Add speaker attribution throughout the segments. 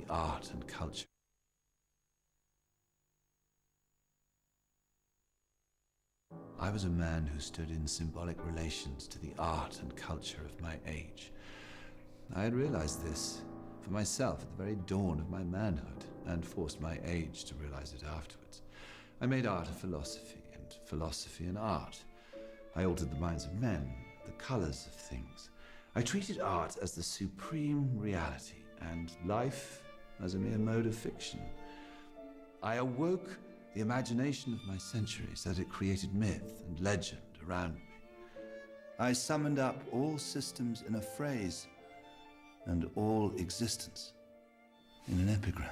Speaker 1: art and culture. I was a man who stood in symbolic relations to the art and culture of my age. I had realized this for myself at the very dawn of my manhood, and forced my age to realize it afterwards. I made art a philosophy, and philosophy an art. I altered the minds of men, the colors of things. I treated art as the supreme reality, and life as a mere mode of fiction. I awoke the imagination of my century so that it created myth and legend around me. I summoned up all systems in a phrase and all existence in an epigram.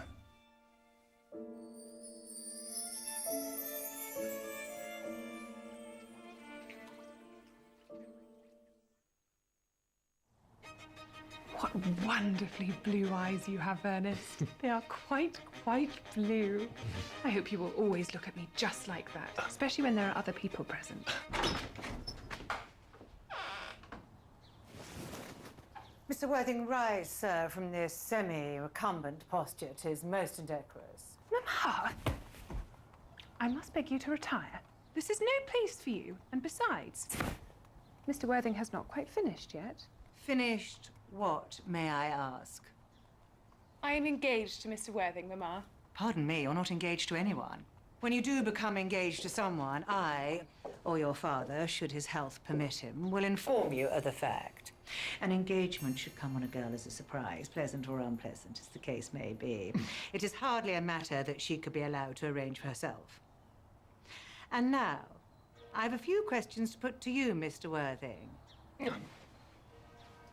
Speaker 2: What wonderfully blue eyes you have, Ernest. They are quite blue. I hope you will always look at me just like that, especially when there are other people present.
Speaker 3: Mr. Worthing, rise, sir, from this semi-recumbent posture. 'Tis most indecorous.
Speaker 2: Mamma, I must beg you to retire. This is no place for you, and besides, Mr. Worthing has not quite finished yet.
Speaker 3: Finished what, may I ask?
Speaker 2: I am engaged to Mr. Worthing, Mamma.
Speaker 3: Pardon me, you're not engaged to anyone. When you do become engaged to someone, I, or your father, should his health permit him, will inform you of the fact. An engagement should come on a girl as a surprise, pleasant or unpleasant, as the case may be. It is hardly a matter that she could be allowed to arrange for herself. And now, I have a few questions to put to you, Mr. Worthing.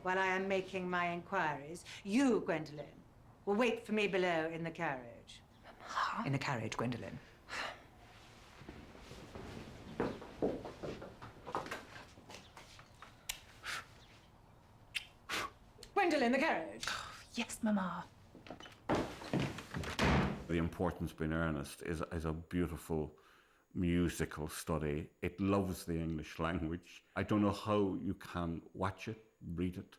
Speaker 3: While I am making my inquiries, you, Gwendolen, will wait for me below in the carriage. In the carriage, Gwendolen. Gwendolen, the carriage.
Speaker 2: Yes, Mamma.
Speaker 4: The Importance of Being Earnest is a beautiful musical study. It loves the English language. I don't know how you can watch it, read it,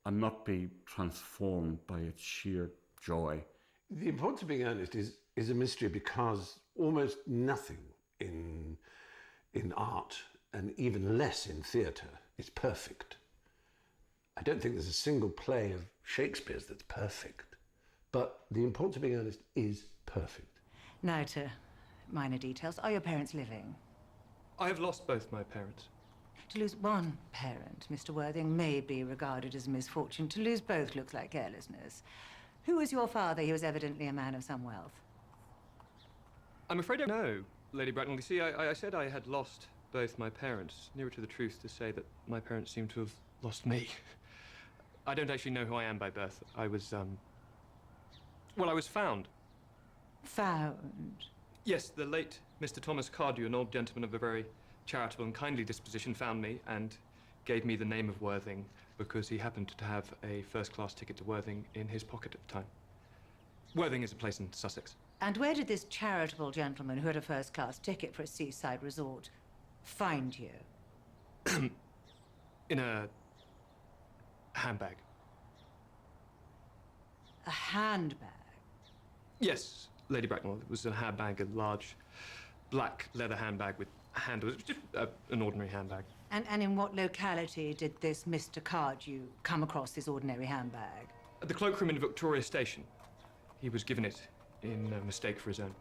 Speaker 4: and not be transformed by its sheer joy.
Speaker 5: The Importance of Being Earnest is a mystery because almost nothing in art, and even less in theatre, is perfect. I don't think there's a single play of Shakespeare's that's perfect, but The Importance of Being Earnest is perfect.
Speaker 3: Now to minor details. Are your parents living?
Speaker 6: I have lost both my parents.
Speaker 3: To lose one parent, Mr. Worthing, may be regarded as a misfortune. To lose both looks like carelessness. Who was your father? He was evidently a man of some wealth.
Speaker 6: I'm afraid I don't know, Lady Bracknell. You see, I said I had lost both my parents. Nearer to the truth to say that my parents seem to have lost me. I don't actually know who I am by birth. I was, well, I was found.
Speaker 3: Found?
Speaker 6: Yes, the late Mr. Thomas Cardew, an old gentleman of a very charitable and kindly disposition, found me and gave me the name of Worthing because he happened to have a first-class ticket to Worthing in his pocket at the time. Worthing is a place in Sussex.
Speaker 3: And where did this charitable gentleman who had a first-class ticket for a seaside resort find you?
Speaker 6: In a handbag.
Speaker 3: A handbag?
Speaker 6: Yes, Lady Bracknell. It was a handbag, a large black leather handbag with handles. It was just an ordinary handbag.
Speaker 3: And in what locality did this Mr. Cardew come across this ordinary handbag?
Speaker 6: At the cloakroom in Victoria Station. He was given it in mistake for his own.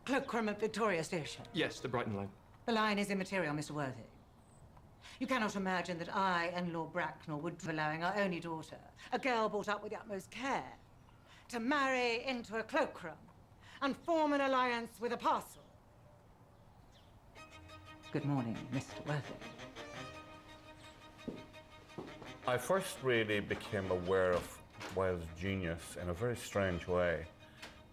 Speaker 3: Cloakroom at Victoria Station?
Speaker 6: Yes, the Brighton line.
Speaker 3: The line is immaterial, Mr. Worthing. You cannot imagine that I and Lord Bracknell would be allowing our only daughter, a girl brought up with the utmost care, to marry into a cloakroom and form an alliance with a parcel. Good morning, Mr. Worthing.
Speaker 4: I first really became aware of Wilde's genius in a very strange way.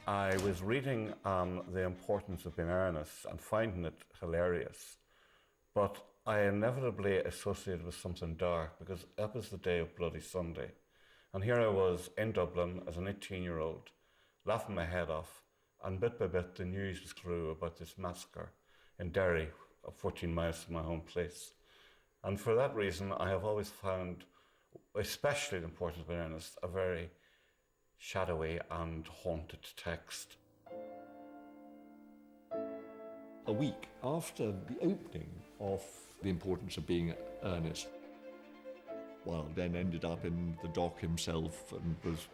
Speaker 4: I was reading The Importance of Being Earnest and finding it hilarious, but I inevitably associated with something dark because that was the day of Bloody Sunday. And here I was in Dublin as an 18-year-old, laughing my head off, and bit by bit the news was through about this massacre in Derry, 14 miles from my home place. And for that reason, I have always found, especially The Importance of Being Earnest, a very shadowy and haunted text.
Speaker 7: A week after the opening of The Importance of Being Earnest, Wilde then ended up in the dock himself and was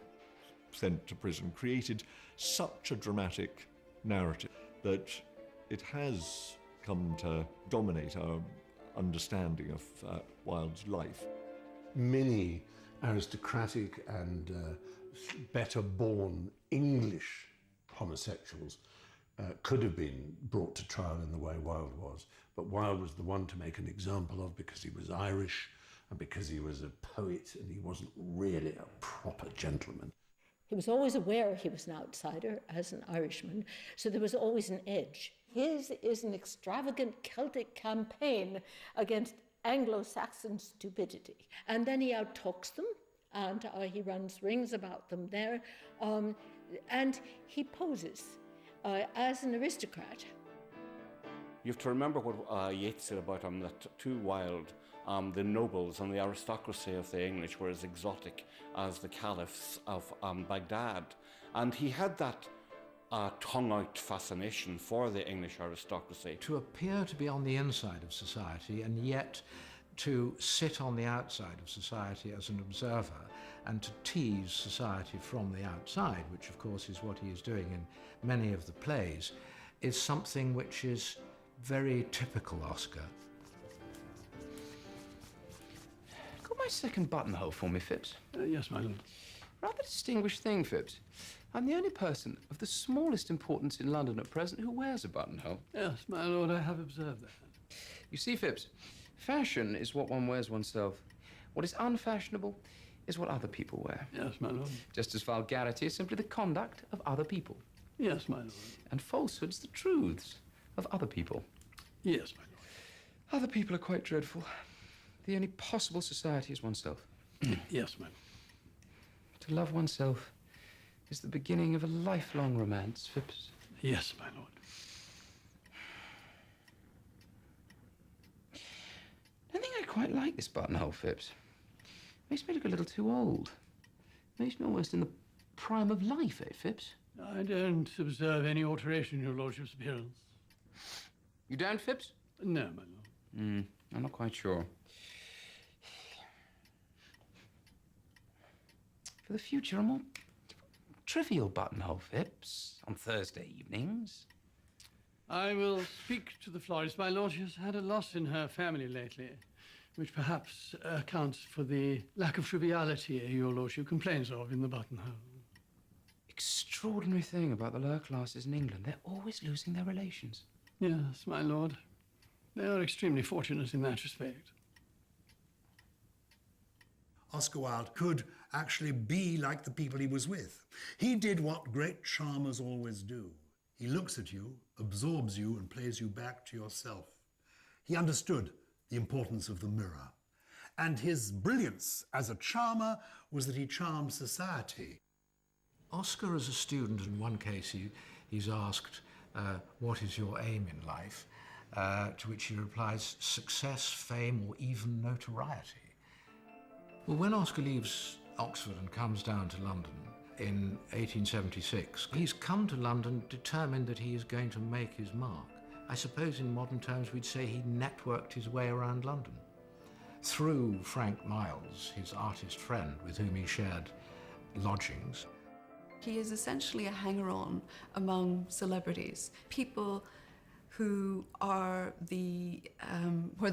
Speaker 7: sent to prison, created such a dramatic narrative that it has come to dominate our understanding of Wilde's life.
Speaker 5: Many aristocratic and better-born English homosexuals could have been brought to trial in the way Wilde was, but Wilde was the one to make an example of because he was Irish and because he was a poet and he wasn't really a proper gentleman.
Speaker 8: He was always aware he was an outsider as an Irishman, so there was always an edge. His is an extravagant Celtic campaign against Anglo-Saxon stupidity. And then he out-talks them, and he runs rings about them there, and he poses as an aristocrat.
Speaker 4: You have to remember what Yeats said about him, that to Wilde, the nobles and the aristocracy of the English were as exotic as the caliphs of Baghdad. And he had that tongue-out fascination for the English aristocracy.
Speaker 9: To appear to be on the inside of society and yet to sit on the outside of society as an observer and to tease society from the outside, which of course is what he is doing in many of the plays, is something which is very typical Oscar.
Speaker 10: Got my second buttonhole for me, Phipps?
Speaker 5: Yes, my lord.
Speaker 10: Rather distinguished thing, Phipps. I'm the only person of the smallest importance in London at present who wears a buttonhole.
Speaker 5: Yes, my lord, I have observed that.
Speaker 10: You see, Phipps, fashion is what one wears oneself. What is unfashionable is what other people wear.
Speaker 5: Yes, my lord.
Speaker 10: Just as vulgarity is simply the conduct of other people.
Speaker 5: Yes, my lord.
Speaker 10: And falsehoods the truths of other people.
Speaker 5: Yes, my lord.
Speaker 10: Other people are quite dreadful. The only possible society is oneself.
Speaker 5: Yes, my lord.
Speaker 10: To love oneself is the beginning of a lifelong romance, Phipps.
Speaker 5: Yes, my lord.
Speaker 10: I think I quite like this buttonhole, Phipps. Makes me look a little too old. Makes me almost in the prime of life, eh, Phipps?
Speaker 5: I don't observe any alteration in your lordship's appearance.
Speaker 10: You don't, Phipps?
Speaker 5: No, my lord.
Speaker 10: I'm not quite sure. For the future, a more trivial buttonhole, Phipps, on Thursday evenings.
Speaker 11: I will speak to the florist. My lord, she has had a loss in her family lately, which perhaps accounts for the lack of triviality your lordship complains of in the buttonhole.
Speaker 10: Extraordinary thing about the lower classes in England. They're always losing their relations.
Speaker 11: Yes, my lord. They are extremely fortunate in that respect.
Speaker 12: Oscar Wilde could actually be like the people he was with. He did what great charmers always do. He looks at you, absorbs you, and plays you back to yourself. He understood the importance of the mirror. And his brilliance as a charmer was that he charmed society.
Speaker 9: Oscar, as a student, in one case, he's asked, what is your aim in life? To which he replies, success, fame, or even notoriety. Well, when Oscar leaves Oxford and comes down to London in 1876, he's come to London determined that he is going to make his mark. I suppose in modern terms we'd say he networked his way around London through Frank Miles, his artist friend with whom he shared lodgings.
Speaker 13: He is essentially a hanger-on among celebrities, people who are the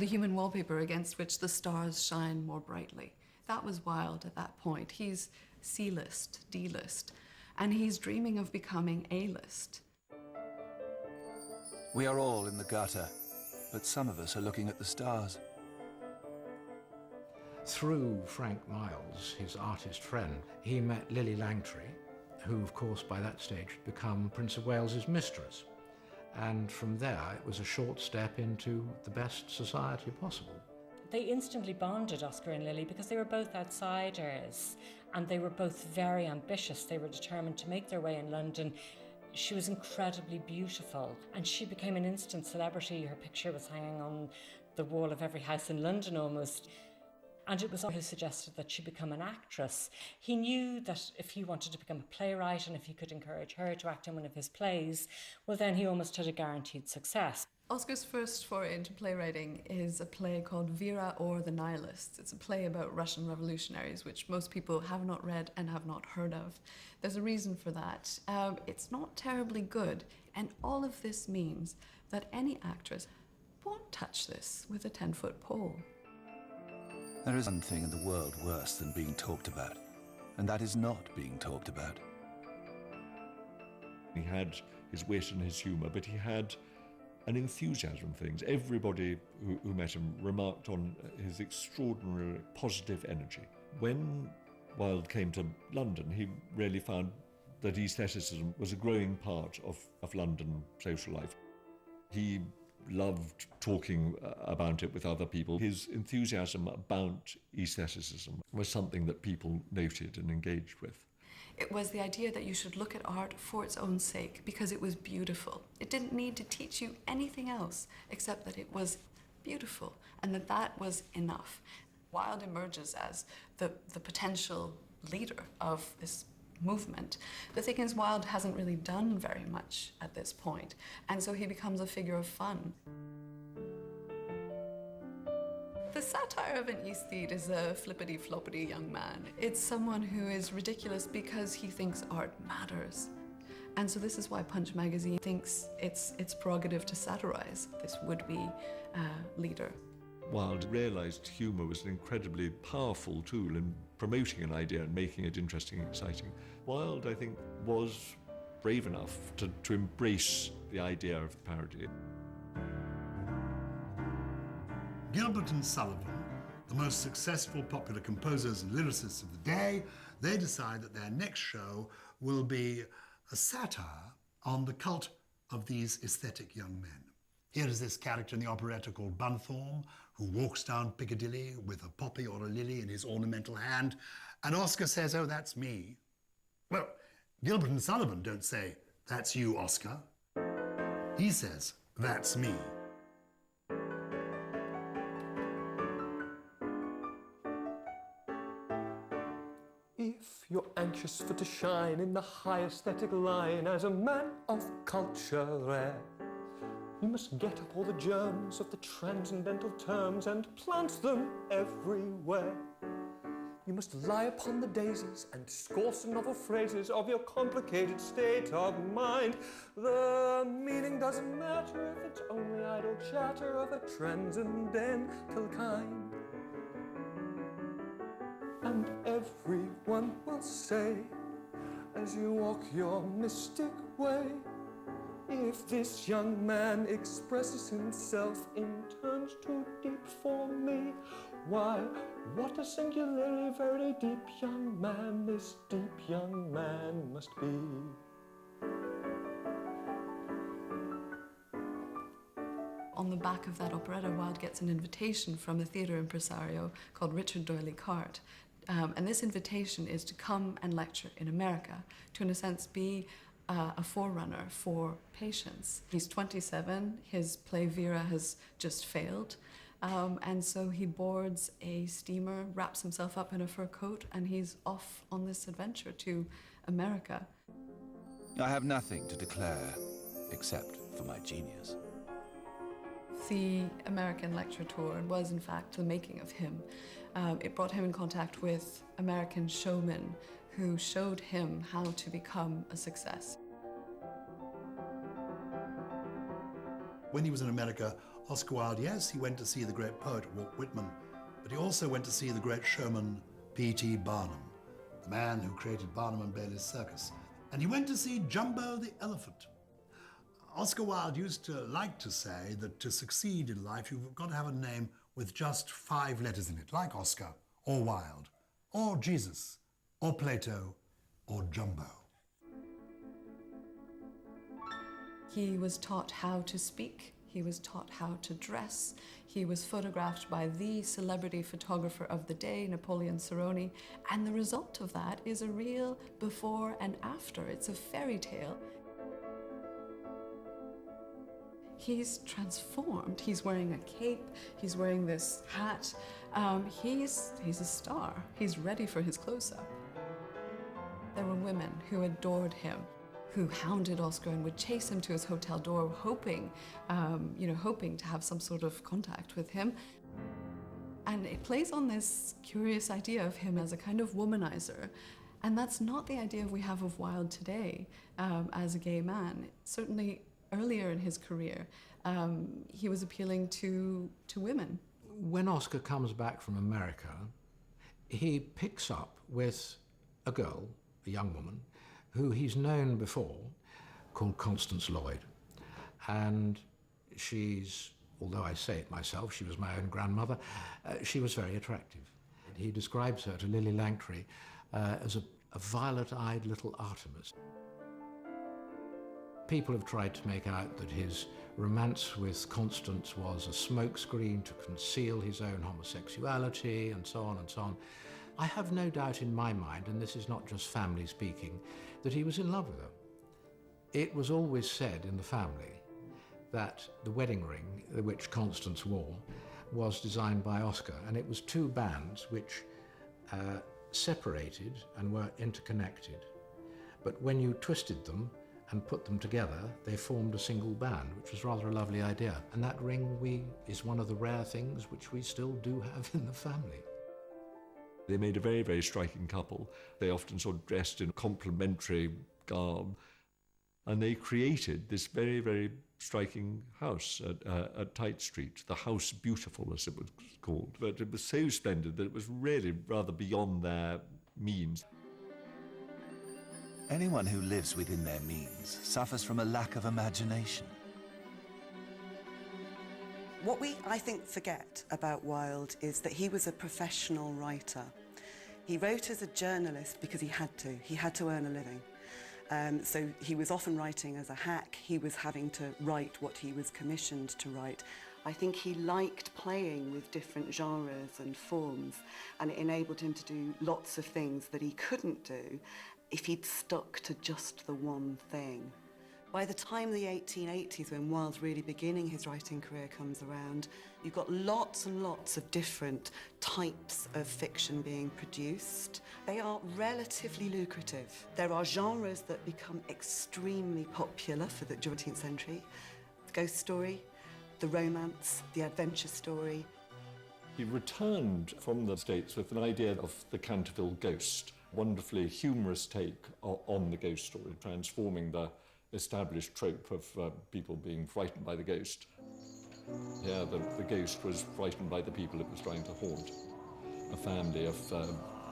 Speaker 13: human wallpaper against which the stars shine more brightly. That was Wilde at that point. He's C-list, D-list, and he's dreaming of becoming A-list.
Speaker 1: We are all in the gutter, but some of us are looking at the stars.
Speaker 9: Through Frank Miles, his artist friend, he met Lily Langtry, who, of course, by that stage had become Prince of Wales's mistress. And from there, it was a short step into the best society possible.
Speaker 14: They instantly bonded, Oscar and Lily, because they were both outsiders and they were both very ambitious. They were determined to make their way in London. She was incredibly beautiful and she became an instant celebrity. Her picture was hanging on the wall of every house in London almost. And it was who suggested that she become an actress. He knew that if he wanted to become a playwright and if he could encourage her to act in one of his plays, well, then he almost had a guaranteed success.
Speaker 13: Oscar's first foray into playwriting is a play called Vera or the Nihilists. It's a play about Russian revolutionaries, which most people have not read and have not heard of. There's a reason for that. It's not terribly good, and all of this means that any actress won't touch this with a 10-foot pole.
Speaker 1: There is one thing in the world worse than being talked about, and that is not being talked about.
Speaker 7: He had his wit and his humour, but he had an enthusiasm for things. Everybody who met him remarked on his extraordinary positive energy. When Wilde came to London, he really found that aestheticism was a growing part of London social life. He loved talking about it with other people. His enthusiasm about aestheticism was something that people noted and engaged with.
Speaker 13: It was the idea that you should look at art for its own sake because it was beautiful. It didn't need to teach you anything else except that it was beautiful and that was enough. Wilde emerges as the potential leader of this movement. The thing is, Wilde hasn't really done very much at this point, and so he becomes a figure of fun. The satire of an aesthete is a flippity-floppity young man. It's someone who is ridiculous because he thinks art matters. And so this is why Punch magazine thinks it's prerogative to satirize this would-be leader.
Speaker 7: Wilde realised humour was an incredibly powerful tool in promoting an idea and making it interesting and exciting. Wilde, I think, was brave enough to embrace the idea of the parody.
Speaker 12: Gilbert and Sullivan, the most successful popular composers and lyricists of the day, they decide that their next show will be a satire on the cult of these aesthetic young men. Here is this character in the operetta called Bunthorne, who walks down Piccadilly with a poppy or a lily in his ornamental hand, and Oscar says, "Oh, that's me." Well, Gilbert and Sullivan don't say, "That's you, Oscar." He says, "That's me."
Speaker 6: If you're anxious for to shine in the high aesthetic line as a man of culture, you must get up all the germs of the transcendental terms and plant them everywhere. You must lie upon the daisies and score some novel phrases of your complicated state of mind. The meaning doesn't matter if it's only idle chatter of a transcendental kind. And everyone will say, as you walk your mystic way, if this young man expresses himself in terms too deep for me, why, what a singularly very deep young man this deep young man must be.
Speaker 13: On the back of that operetta, Wilde gets an invitation from a theatre impresario called Richard Doyley Carte. And this invitation is to come and lecture in America, to in a sense be a forerunner for patience. He's 27, his play Vera has just failed, and so he boards a steamer, wraps himself up in a fur coat, and he's off on this adventure to America.
Speaker 1: I have nothing to declare except for my genius.
Speaker 13: The American lecture tour was in fact the making of him. It brought him in contact with American showmen who showed him how to become a success.
Speaker 12: When he was in America, Oscar Wilde, yes, he went to see the great poet Walt Whitman, but he also went to see the great showman P.T. Barnum, the man who created Barnum and Bailey's Circus. And he went to see Jumbo the elephant. Oscar Wilde used to like to say that to succeed in life, you've got to have a name with just 5 letters in it, like Oscar, or Wilde, or Jesus, or Plato, or Jumbo.
Speaker 13: He was taught how to speak, he was taught how to dress, he was photographed by the celebrity photographer of the day, Napoleon Cerrone, and the result of that is a real before and after. It's a fairy tale. He's transformed. He's wearing a cape, he's wearing this hat. He's a star. He's ready for his close-up. There were women who adored him, who hounded Oscar and would chase him to his hotel door, hoping to have some sort of contact with him. And it plays on this curious idea of him as a kind of womanizer. And that's not the idea we have of Wilde today as a gay man. Certainly earlier in his career, he was appealing to women.
Speaker 9: When Oscar comes back from America, he picks up with a girl, a young woman, who he's known before, called Constance Lloyd. And she's, although I say it myself, she was my own grandmother, she was very attractive. He describes her to Lily Langtry as a violet-eyed little Artemis. People have tried to make out that his romance with Constance was a smokescreen to conceal his own homosexuality, and so on and so on. I have no doubt in my mind, and this is not just family speaking, that he was in love with her. It was always said in the family that the wedding ring which Constance wore was designed by Oscar, and it was two bands which separated and were interconnected. But when you twisted them and put them together, they formed a single band, which was rather a lovely idea. And that ring is one of the rare things which we still do have in the family.
Speaker 7: They made a very, very striking couple. They often sort of dressed in complementary garb, and they created this very, very striking house at Tite Street, the House Beautiful, as it was called. But it was so splendid that it was really rather beyond their means.
Speaker 1: Anyone who lives within their means suffers from a lack of imagination.
Speaker 15: What we, I think, forget about Wilde is that he was a professional writer. He wrote as a journalist because he had to. He had to earn a living. So he was often writing as a hack. He was having to write what he was commissioned to write. I think he liked playing with different genres and forms, and it enabled him to do lots of things that he couldn't do if he'd stuck to just the one thing. By the time the 1880s, when Wilde's really beginning his writing career comes around, you've got lots and lots of different types of fiction being produced. They are relatively lucrative. There are genres that become extremely popular for the 19th century. The ghost story, the romance, the adventure story.
Speaker 7: He returned from the States with an idea of the Canterville ghost, wonderfully humorous take on the ghost story, transforming the established trope of people being frightened by the ghost. Here, the ghost was frightened by the people it was trying to haunt. A family of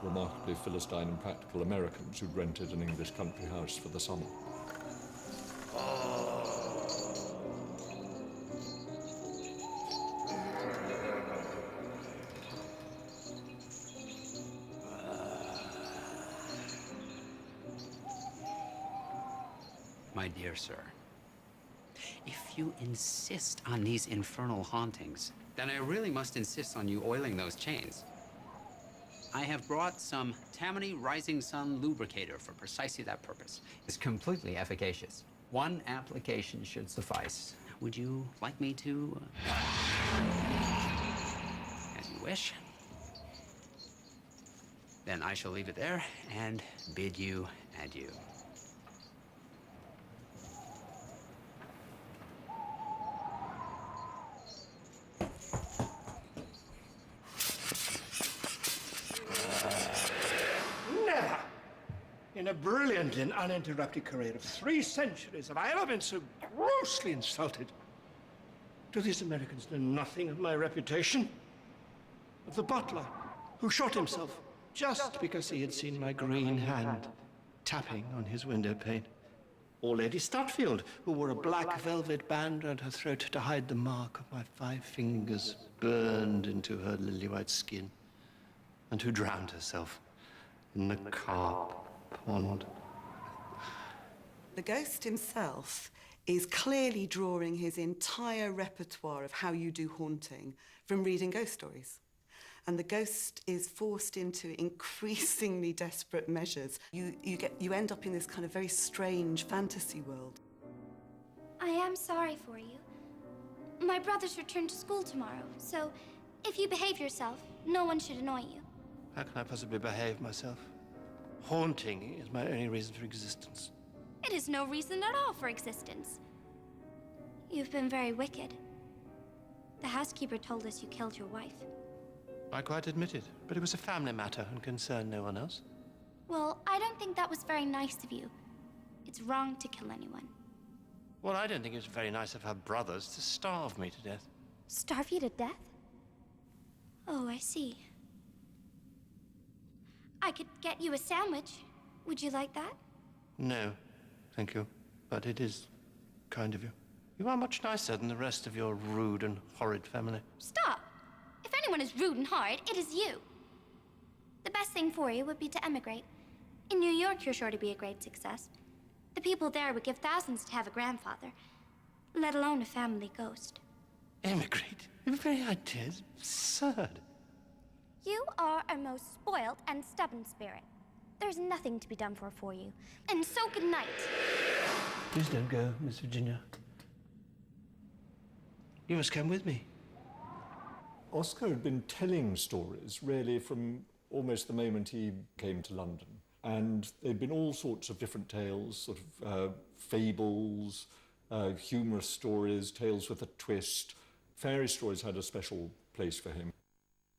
Speaker 7: remarkably Philistine and practical Americans who'd rented an English country house for the summer.
Speaker 10: My dear sir, if you insist on these infernal hauntings, then I really must insist on you oiling those chains. I have brought some Tammany Rising Sun lubricator for precisely that purpose. It's completely efficacious. One application should suffice. Would you like me to? As you wish. Then I shall leave it there and bid you adieu.
Speaker 16: In a brilliant and uninterrupted career of 3 centuries, have I ever been so grossly insulted? Do these Americans know nothing of my reputation? Of the butler who shot himself just because he had seen my green hand tapping on his window pane? Or Lady Stutfield, who wore a black velvet band around her throat to hide the mark of my 5 fingers burned into her lily-white skin, and who drowned herself in the carp pond.
Speaker 15: The ghost himself is clearly drawing his entire repertoire of how you do haunting from reading ghost stories. And the ghost is forced into increasingly desperate measures. You end up in this kind of very strange fantasy world.
Speaker 17: I am sorry for you. my brothers return to school tomorrow, so if you behave yourself, no one should annoy you.
Speaker 16: How can I possibly behave myself? Haunting is my only reason for existence.
Speaker 17: It is no reason at all for existence. You've been very wicked. The housekeeper told us you killed your wife.
Speaker 16: I quite admit it, but it was a family matter and concerned no one else.
Speaker 17: Well, I don't think that was very nice of you. It's wrong to kill anyone.
Speaker 16: Well, I don't think it was very nice of her brothers to starve me to death.
Speaker 17: Starve you to death? Oh, I see. I could get you a sandwich. Would you like that?
Speaker 16: No, thank you. But it is kind of you. You are much nicer than the rest of your rude and horrid family.
Speaker 17: Stop! If anyone is rude and hard, it is you. The best thing for you would be to emigrate. In New York, you're sure to be a great success. The people there would give thousands to have a grandfather, let alone a family ghost.
Speaker 16: Emigrate? Your very idea is absurd.
Speaker 17: You are a most spoiled and stubborn spirit. There's nothing to be done for you. And so good night.
Speaker 16: Please don't go, Miss Virginia. You must come with me.
Speaker 7: Oscar had been telling stories really from almost the moment he came to London. And there'd been all sorts of different tales, sort of fables, humorous stories, tales with a twist. Fairy stories had a special place for him.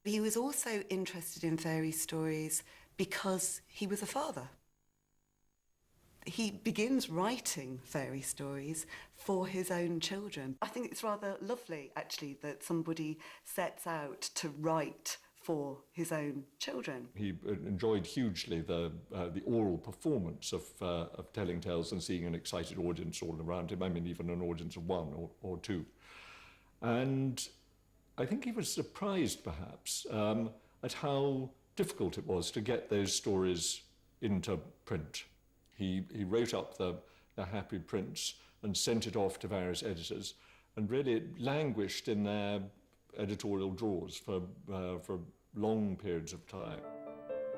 Speaker 15: He was also interested in fairy stories because he was a father. He begins writing fairy stories for his own children. I think it's rather lovely, actually, that somebody sets out to write for his own children.
Speaker 7: He enjoyed hugely the oral performance of telling tales and seeing an excited audience all around him. I mean, even an audience of one or two. And I think he was surprised, perhaps, at how difficult it was to get those stories into print. He wrote up the Happy Prince and sent it off to various editors, and really it languished in their editorial drawers for long periods of time.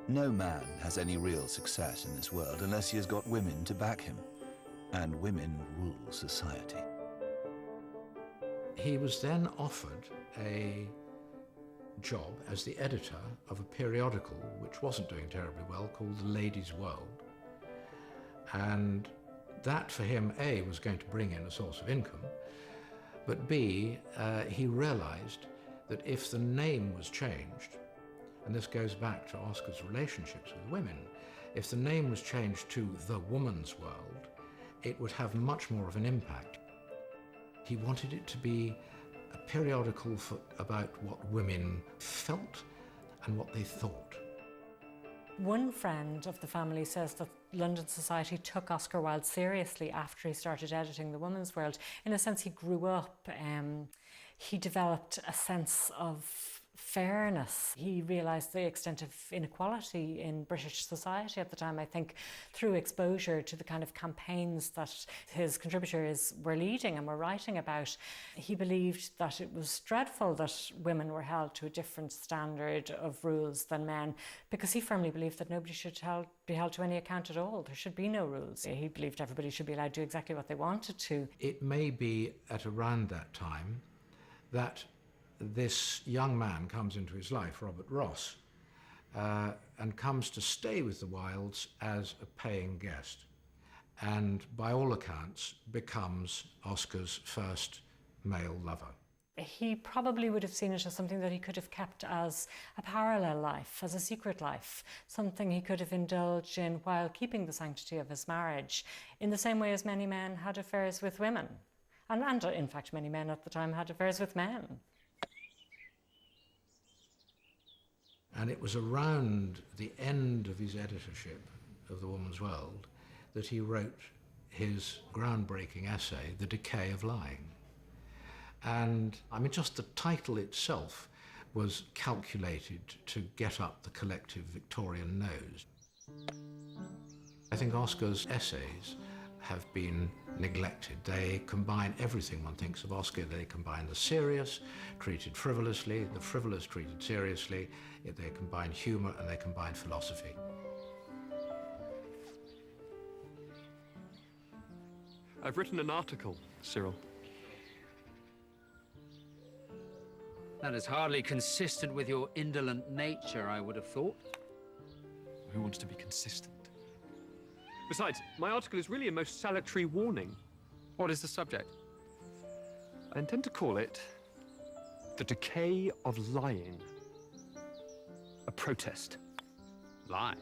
Speaker 1: No man has any real success in this world unless he has got women to back him, and women rule society.
Speaker 9: He was then offered a job as the editor of a periodical which wasn't doing terribly well, called The Ladies' World. And that for him, A, was going to bring in a source of income, but B, he realized that if the name was changed, and this goes back to Oscar's relationships with women, if the name was changed to The Woman's World, it would have much more of an impact. He wanted it to be a periodical about what women felt and what they thought.
Speaker 14: One friend of the family says that London society took Oscar Wilde seriously after he started editing The Woman's World. In a sense, he grew up, he developed a sense of fairness. He realised the extent of inequality in British society at the time, I think, through exposure to the kind of campaigns that his contributors were leading and were writing about. He believed that it was dreadful that women were held to a different standard of rules than men, because he firmly believed that nobody should be held to any account at all. There should be no rules. He believed everybody should be allowed to do exactly what they wanted to.
Speaker 9: It may be at around that time that this young man comes into his life, Robert Ross, and comes to stay with the Wildes as a paying guest, and by all accounts becomes Oscar's first male lover.
Speaker 14: He probably would have seen it as something that he could have kept as a parallel life, as a secret life, something he could have indulged in while keeping the sanctity of his marriage, in the same way as many men had affairs with women. And in fact, many men at the time had affairs with men.
Speaker 9: And it was around the end of his editorship of The Woman's World that he wrote his groundbreaking essay, The Decay of Lying. And I mean, just the title itself was calculated to get up the collective Victorian nose. I think Oscar's essays have been neglected. They combine everything one thinks of Oscar. They combine the serious, treated frivolously, the frivolous, treated seriously. They combine humour and they combine philosophy.
Speaker 6: I've written an article, Cyril.
Speaker 10: That is hardly consistent with your indolent nature, I would have thought.
Speaker 6: Who wants to be consistent? Besides, my article is really a most salutary warning.
Speaker 10: What is the subject?
Speaker 6: I intend to call it The Decay of Lying. A protest.
Speaker 10: Lying?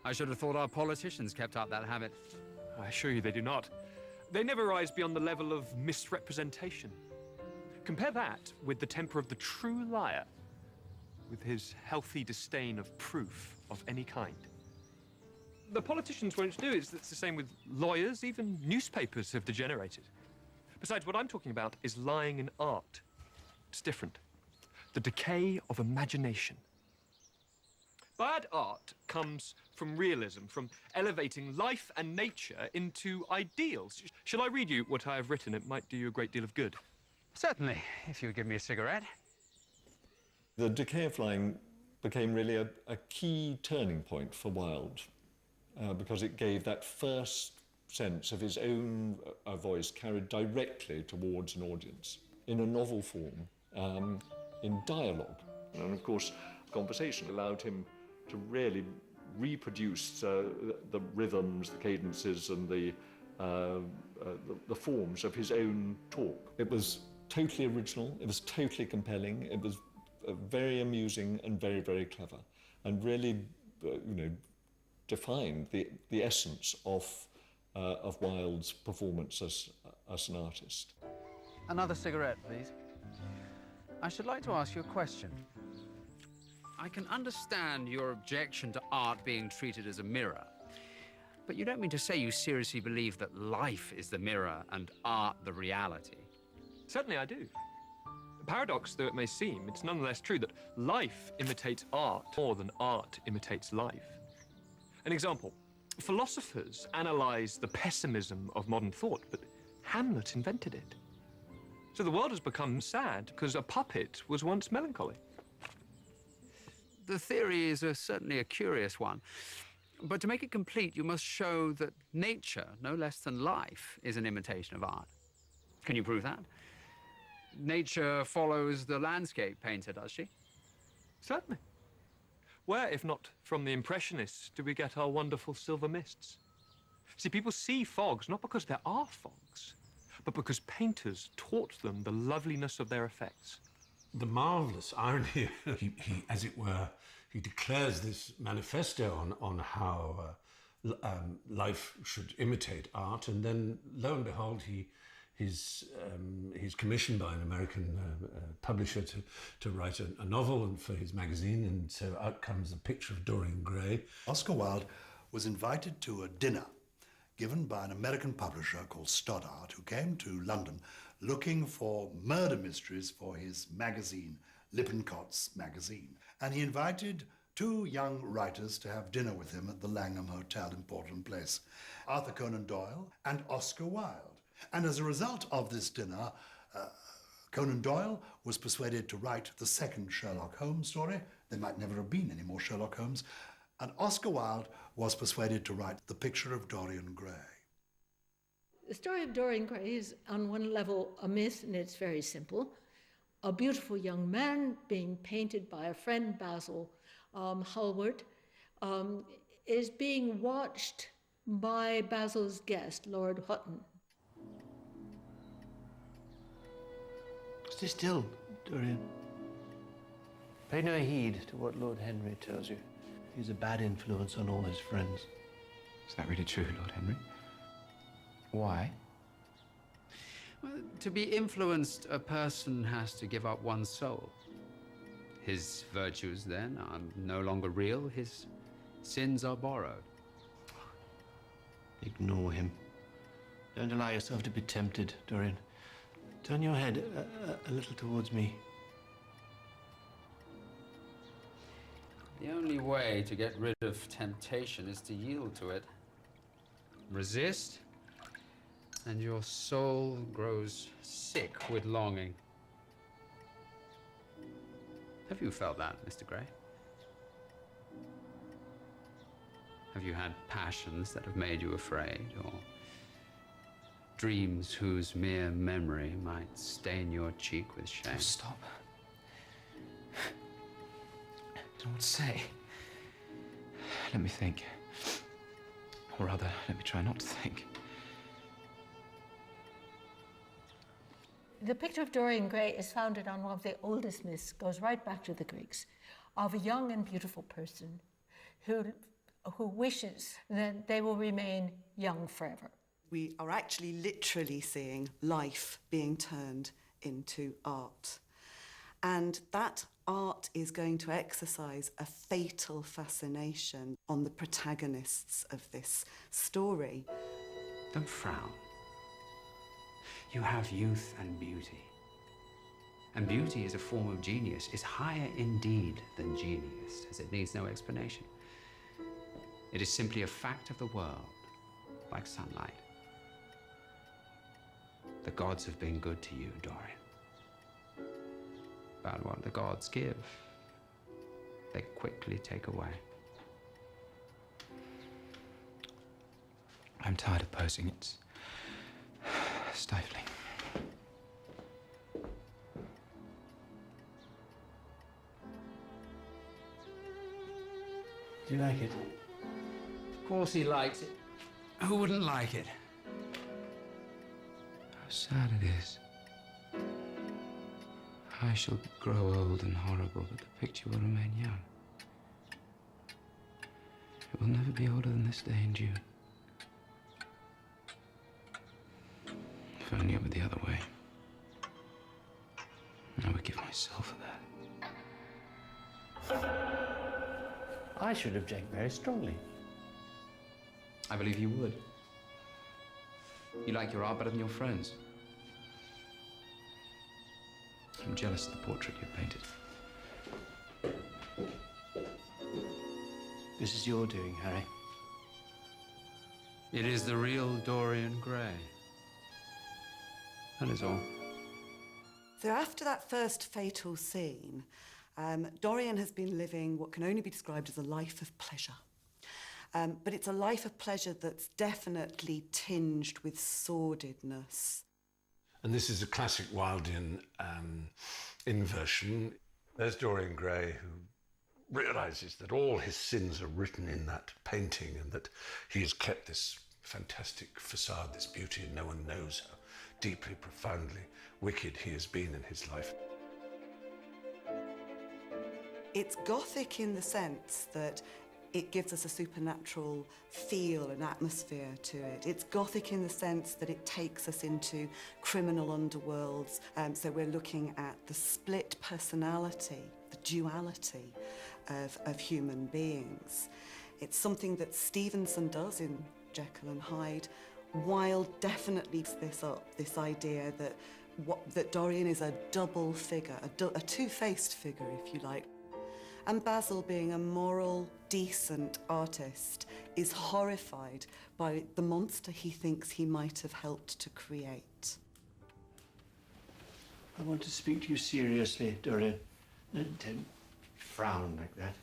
Speaker 10: I should have thought our politicians kept up that habit.
Speaker 6: I assure you they do not. They never rise beyond the level of misrepresentation. Compare that with the temper of the true liar, with his healthy disdain of proof of any kind. The politicians won't do it. It's the same with lawyers. Even newspapers have degenerated. Besides, what I'm talking about is lying in art. It's different. The decay of imagination. Bad art comes from realism, from elevating life and nature into ideals. Shall I read you what I have written? It might do you a great deal of good.
Speaker 10: Certainly, if you would give me a cigarette.
Speaker 7: The decay of lying became really a key turning point for Wilde, because it gave that first sense of his own voice carried directly towards an audience in a novel form, in dialogue. And of course, conversation allowed him to really reproduce the rhythms, the cadences, and the forms of his own talk. It was totally original, it was totally compelling, it was very amusing and very, very clever, and really, defined the essence of Wilde's performance as an artist.
Speaker 10: Another cigarette, please. I should like to ask you a question. I can understand your objection to art being treated as a mirror, but you don't mean to say you seriously believe that life is the mirror and art the reality?
Speaker 6: Certainly I do. Paradox though it may seem, it's nonetheless true that life imitates art more than art imitates life. An example, philosophers analyze the pessimism of modern thought, but Hamlet invented it. So the world has become sad because a puppet was once melancholy.
Speaker 10: The theory is certainly a curious one, but to make it complete, you must show that nature, no less than life, is an imitation of art. Can you prove that? Nature follows the landscape painter, does she?
Speaker 6: Certainly. Where, if not from the Impressionists, do we get our wonderful silver mists? See, people see fogs not because there are fogs, but because painters taught them the loveliness of their effects.
Speaker 5: The marvellous irony, he, as it were, he declares this manifesto on how life should imitate art, and then, lo and behold, he's commissioned by an American publisher to write a novel and for his magazine, and so out comes a picture of Dorian Gray.
Speaker 12: Oscar Wilde was invited to a dinner given by an American publisher called Stoddart, who came to London looking for murder mysteries for his magazine, Lippincott's magazine. And he invited two young writers to have dinner with him at the Langham Hotel in Portland Place, Arthur Conan Doyle and Oscar Wilde. And as a result of this dinner, Conan Doyle was persuaded to write the second Sherlock Holmes story. There might never have been any more Sherlock Holmes. And Oscar Wilde was persuaded to write The Picture of Dorian Gray.
Speaker 8: The story of Dorian Gray is, on one level, a myth, and it's very simple. A beautiful young man being painted by a friend, Basil Hallward, is being watched by Basil's guest, Lord Hutton.
Speaker 16: Stay still, Dorian. Pay no heed to what Lord Henry tells you. He's a bad influence on all his friends.
Speaker 10: Is that really true, Lord Henry? Why? Well, to be influenced, a person has to give up one's soul. His virtues, then, are no longer real. His sins are borrowed.
Speaker 16: Ignore him. Don't allow yourself to be tempted, Dorian. Turn your head a little towards me.
Speaker 10: The only way to get rid of temptation is to yield to it. Resist, and your soul grows sick with longing. Have you felt that, Mr. Gray? Have you had passions that have made you afraid, or dreams whose mere memory might stain your cheek with shame? Oh, stop. know what to say. Let me think. Or rather, let me try not to think.
Speaker 8: The picture of Dorian Gray is founded on one of the oldest myths, goes right back to the Greeks, of a young and beautiful person who wishes that they will remain young forever.
Speaker 15: We are actually literally seeing life being turned into art. And that art is going to exercise a fatal fascination on the protagonists of this story.
Speaker 10: Don't frown. You have youth and beauty. And beauty is a form of genius, is higher indeed than genius, as it needs no explanation. It is simply a fact of the world, like sunlight. The gods have been good to you, Dorian. But what the gods give, they quickly take away. I'm tired of posing. It's stifling.
Speaker 11: Do you like it?
Speaker 10: Of course he likes it. Who wouldn't like it? How sad it is. I shall grow old and horrible, but the picture will remain young. It will never be older than this day in June. If only it were the other way. I would give myself for that.
Speaker 11: I should object very strongly.
Speaker 10: I believe you would. You like your art better than your friends. I'm jealous of the portrait you painted.
Speaker 11: This is your doing, Harry.
Speaker 10: It is the real Dorian Gray. That is all.
Speaker 15: So after that first fatal scene, Dorian has been living what can only be described as a life of pleasure. But it's a life of pleasure that's definitely tinged with sordidness.
Speaker 5: And this is a classic Wildean inversion. There's Dorian Gray, who realises that all his sins are written in that painting and that he has kept this fantastic facade, this beauty, and no one knows how deeply, profoundly wicked he has been in his life.
Speaker 15: It's Gothic in the sense that it gives us a supernatural feel and atmosphere to it. It's Gothic in the sense that it takes us into criminal underworlds. So we're looking at the split personality, the duality of human beings. It's something that Stevenson does in Jekyll and Hyde. Wilde definitely leaves this up, this idea that Dorian is a double figure, a two-faced figure, if you like. And Basil, being a moral, decent artist, is horrified by the monster he thinks he might have helped to create.
Speaker 11: I want to speak to you seriously, Dorian. Don't frown like that.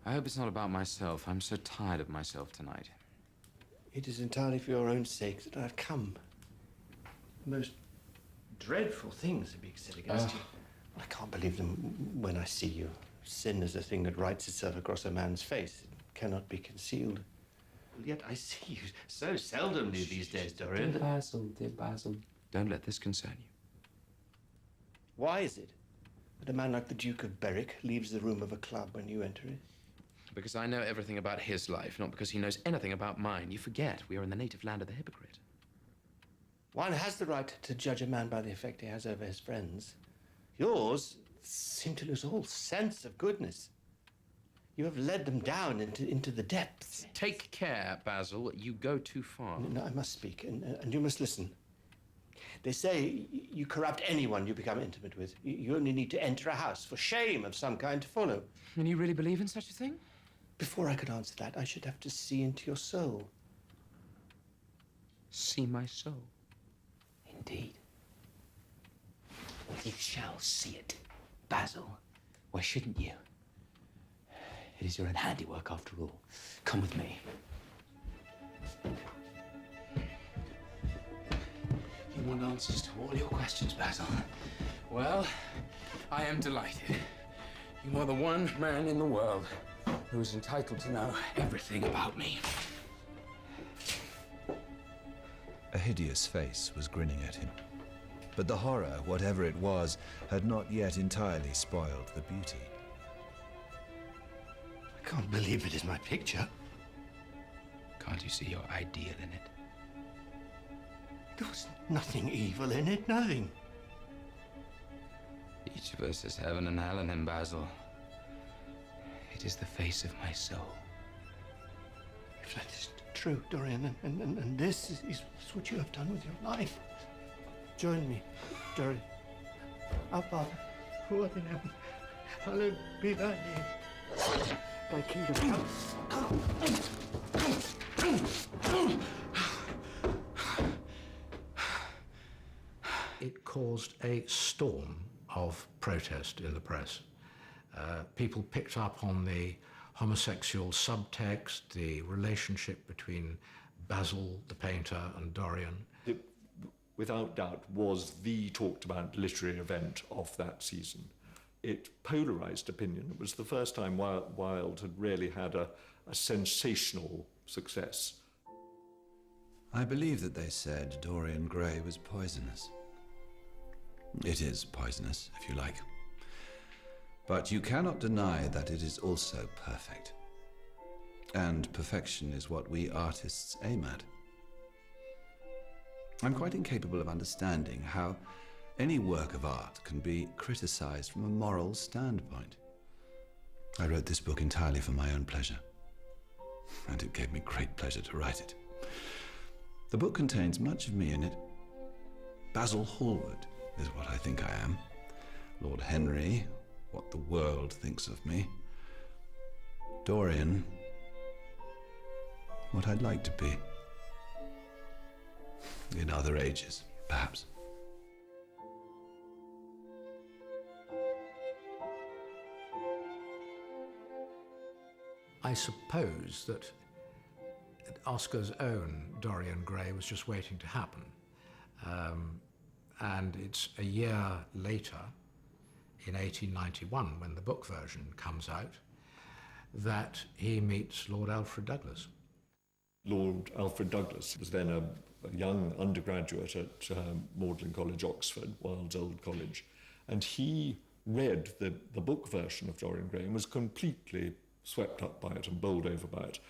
Speaker 10: I hope it's not about myself. I'm so tired of myself tonight.
Speaker 11: It is entirely for your own sake that I've come. The most dreadful things are being said against you. I can't believe them when I see you. Sin is a thing that writes itself across a man's face. It cannot be concealed. Yet I see you so seldomly these days, Dorian.
Speaker 10: Dear Basil. Don't let this concern you.
Speaker 11: Why is it that a man like the Duke of Berwick leaves the room of a club when you enter it?
Speaker 10: Because I know everything about his life, not because he knows anything about mine. You forget, we are in the native land of the hypocrite.
Speaker 11: One has the right to judge a man by the effect he has over his friends. Yours seem to lose all sense of goodness. You have led them down into the depths.
Speaker 10: Take care, Basil. You go too far.
Speaker 11: No, I must speak, and you must listen. They say you corrupt anyone you become intimate with. You only need to enter a house for shame of some kind to follow.
Speaker 10: And you really believe in such a thing?
Speaker 11: Before I could answer that, I should have to see into your soul.
Speaker 10: See my soul?
Speaker 11: Indeed.
Speaker 10: You shall see it, Basil. Why shouldn't you? It is your own handiwork, after all. Come with me. You want answers to all your questions, Basil. Well, I am delighted.
Speaker 18: You are the one man in the world who is entitled to know everything about me.
Speaker 1: A hideous face was grinning at him. But the horror, whatever it was, had not yet entirely spoiled the beauty.
Speaker 11: I can't believe it is my picture.
Speaker 18: Can't you see your ideal in it?
Speaker 11: There was nothing evil in it, nothing.
Speaker 18: Each of us has heaven and hell in him, Basil. It is the face of my soul.
Speaker 11: If that is true, Dorian, and this is what you have done with your life, join me, Dorian. Our Father, who art in heaven, hallowed be thy name. Thy kingdom come.
Speaker 9: It caused a storm of protest in the press. People picked up on the homosexual subtext, the relationship between Basil, the painter, and Dorian.
Speaker 7: It, without doubt, was the talked about literary event of that season. It polarized opinion. It was the first time Wilde had really had a sensational success.
Speaker 1: I believe that they said Dorian Gray was poisonous. It is poisonous, if you like. But you cannot deny that it is also perfect. And perfection is what we artists aim at. I'm quite incapable of understanding how any work of art can be criticized from a moral standpoint. I wrote this book entirely for my own pleasure, and it gave me great pleasure to write it. The book contains much of me in it. Basil Hallward is what I think I am. Lord Henry, what the world thinks of me. Dorian, what I'd like to be. In other ages, perhaps.
Speaker 9: I suppose that Oscar's own Dorian Gray was just waiting to happen. And it's a year later, in 1891, when the book version comes out, that he meets Lord Alfred Douglas.
Speaker 7: Lord Alfred Douglas was then a young undergraduate at Magdalen College, Oxford, Wilde's old college, and he read the book version of Dorian Gray and was completely swept up by it and bowled over by it,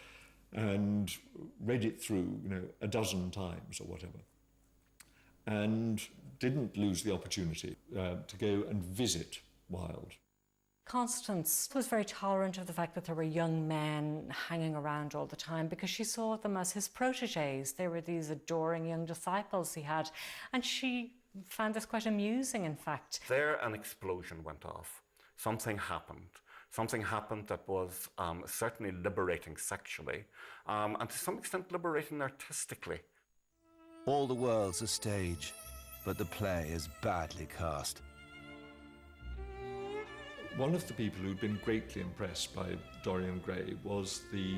Speaker 7: and read it through, a dozen times or whatever, and didn't lose the opportunity to go and visit Wilde.
Speaker 14: Constance was very tolerant of the fact that there were young men hanging around all the time because she saw them as his protégés. They were these adoring young disciples he had, and she found this quite amusing, in fact.
Speaker 4: There an explosion went off. Something happened. Something happened that was certainly liberating sexually, and to some extent liberating artistically.
Speaker 1: All the world's a stage, but the play is badly cast.
Speaker 7: One of the people who'd been greatly impressed by Dorian Gray was the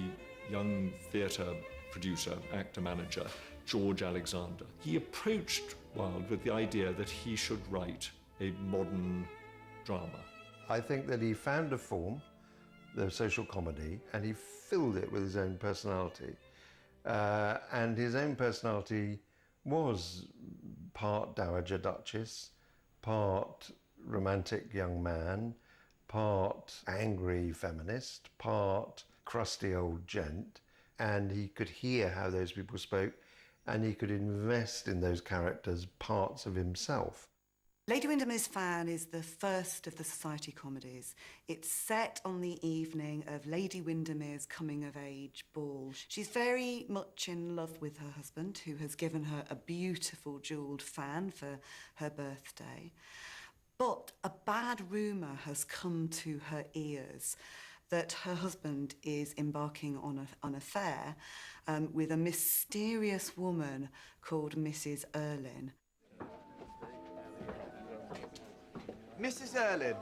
Speaker 7: young theatre producer, actor-manager, George Alexander. He approached Wilde with the idea that he should write a modern drama.
Speaker 11: I think that he found a form, the social comedy, and he filled it with his own personality. And his own personality was part Dowager Duchess, part romantic young man, part angry feminist, part crusty old gent, and he could hear how those people spoke, and he could invest in those characters parts of himself.
Speaker 15: Lady Windermere's Fan is the first of the society comedies. It's set on the evening of Lady Windermere's coming-of-age ball. She's very much in love with her husband, who has given her a beautiful jewelled fan for her birthday. But a bad rumour has come to her ears that her husband is embarking on an affair with a mysterious woman called Mrs. Erlyn.
Speaker 19: Mrs. Erlyn.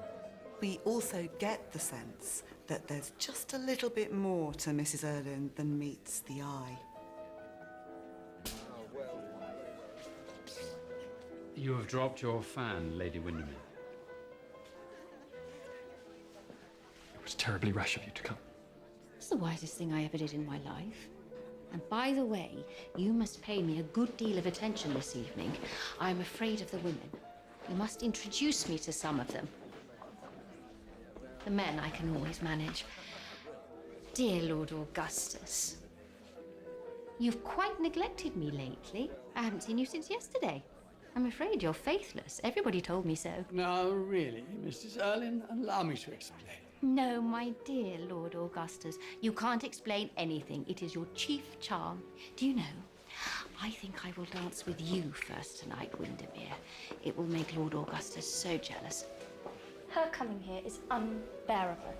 Speaker 15: We also get the sense that there's just a little bit more to Mrs. Erlyn than meets the eye.
Speaker 10: You have dropped your fan, Lady Windermere.
Speaker 6: terribly rash of you to come.
Speaker 20: It's the wisest thing I ever did in my life. And by the way, you must pay me a good deal of attention this evening. I'm afraid of the women. You must introduce me to some of them. The men I can always manage. Dear Lord Augustus, you've quite neglected me lately. I haven't seen you since yesterday. I'm afraid you're faithless. Everybody told me so.
Speaker 21: No, really, Mrs. Erlin, allow me to explain.
Speaker 20: No, my dear Lord Augustus, you can't explain anything. It is your chief charm. Do you know, I think I will dance with you first tonight, Windermere. It will make Lord Augustus so jealous.
Speaker 17: Her coming here is unbearable.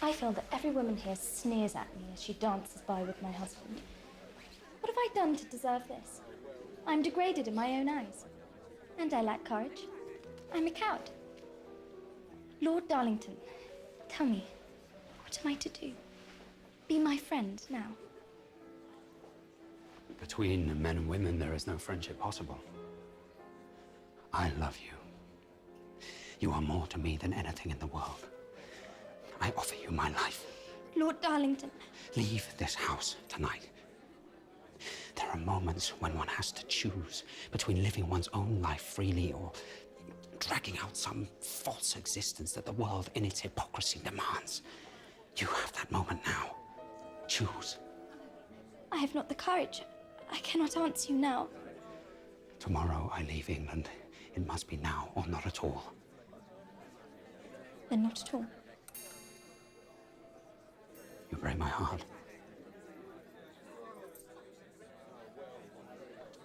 Speaker 17: I feel that every woman here sneers at me as she dances by with my husband. What have I done to deserve this? I'm degraded in my own eyes. And I lack courage. I'm a coward. Lord Darlington, tell me, what am I to do? Be my friend now.
Speaker 10: Between men and women, there is no friendship possible. I love you. You are more to me than anything in the world. I offer you my life.
Speaker 17: Lord Darlington.
Speaker 10: Leave this house tonight. There are moments when one has to choose between living one's own life freely or dragging out some false existence that the world in its hypocrisy demands. You have that moment now. Choose.
Speaker 17: I have not the courage. I cannot answer you now.
Speaker 10: Tomorrow I leave England. It must be now or not at all.
Speaker 17: Then not at all.
Speaker 10: You break my heart.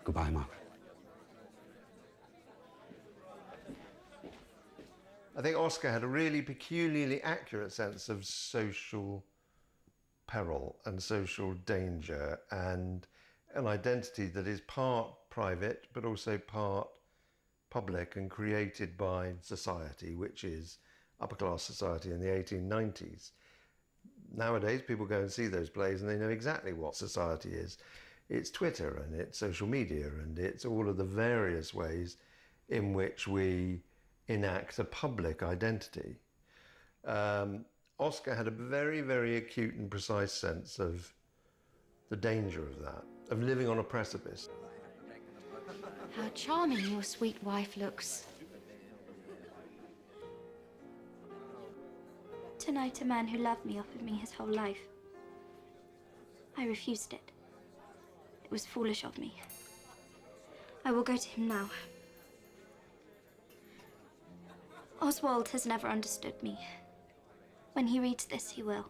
Speaker 10: Goodbye, Margaret.
Speaker 11: I think Oscar had a really peculiarly accurate sense of social peril and social danger and an identity that is part private but also part public and created by society, which is upper class society in the 1890s. Nowadays, people go and see those plays and they know exactly what society is. It's Twitter and it's social media and it's all of the various ways in which we enact a public identity. Oscar had a very, very acute and precise sense of the danger of that, of living on a precipice.
Speaker 20: How charming your sweet wife looks.
Speaker 17: Tonight, a man who loved me offered me his whole life. I refused it. It was foolish of me. I will go to him now. Oswald has never understood me. When he reads this, he will.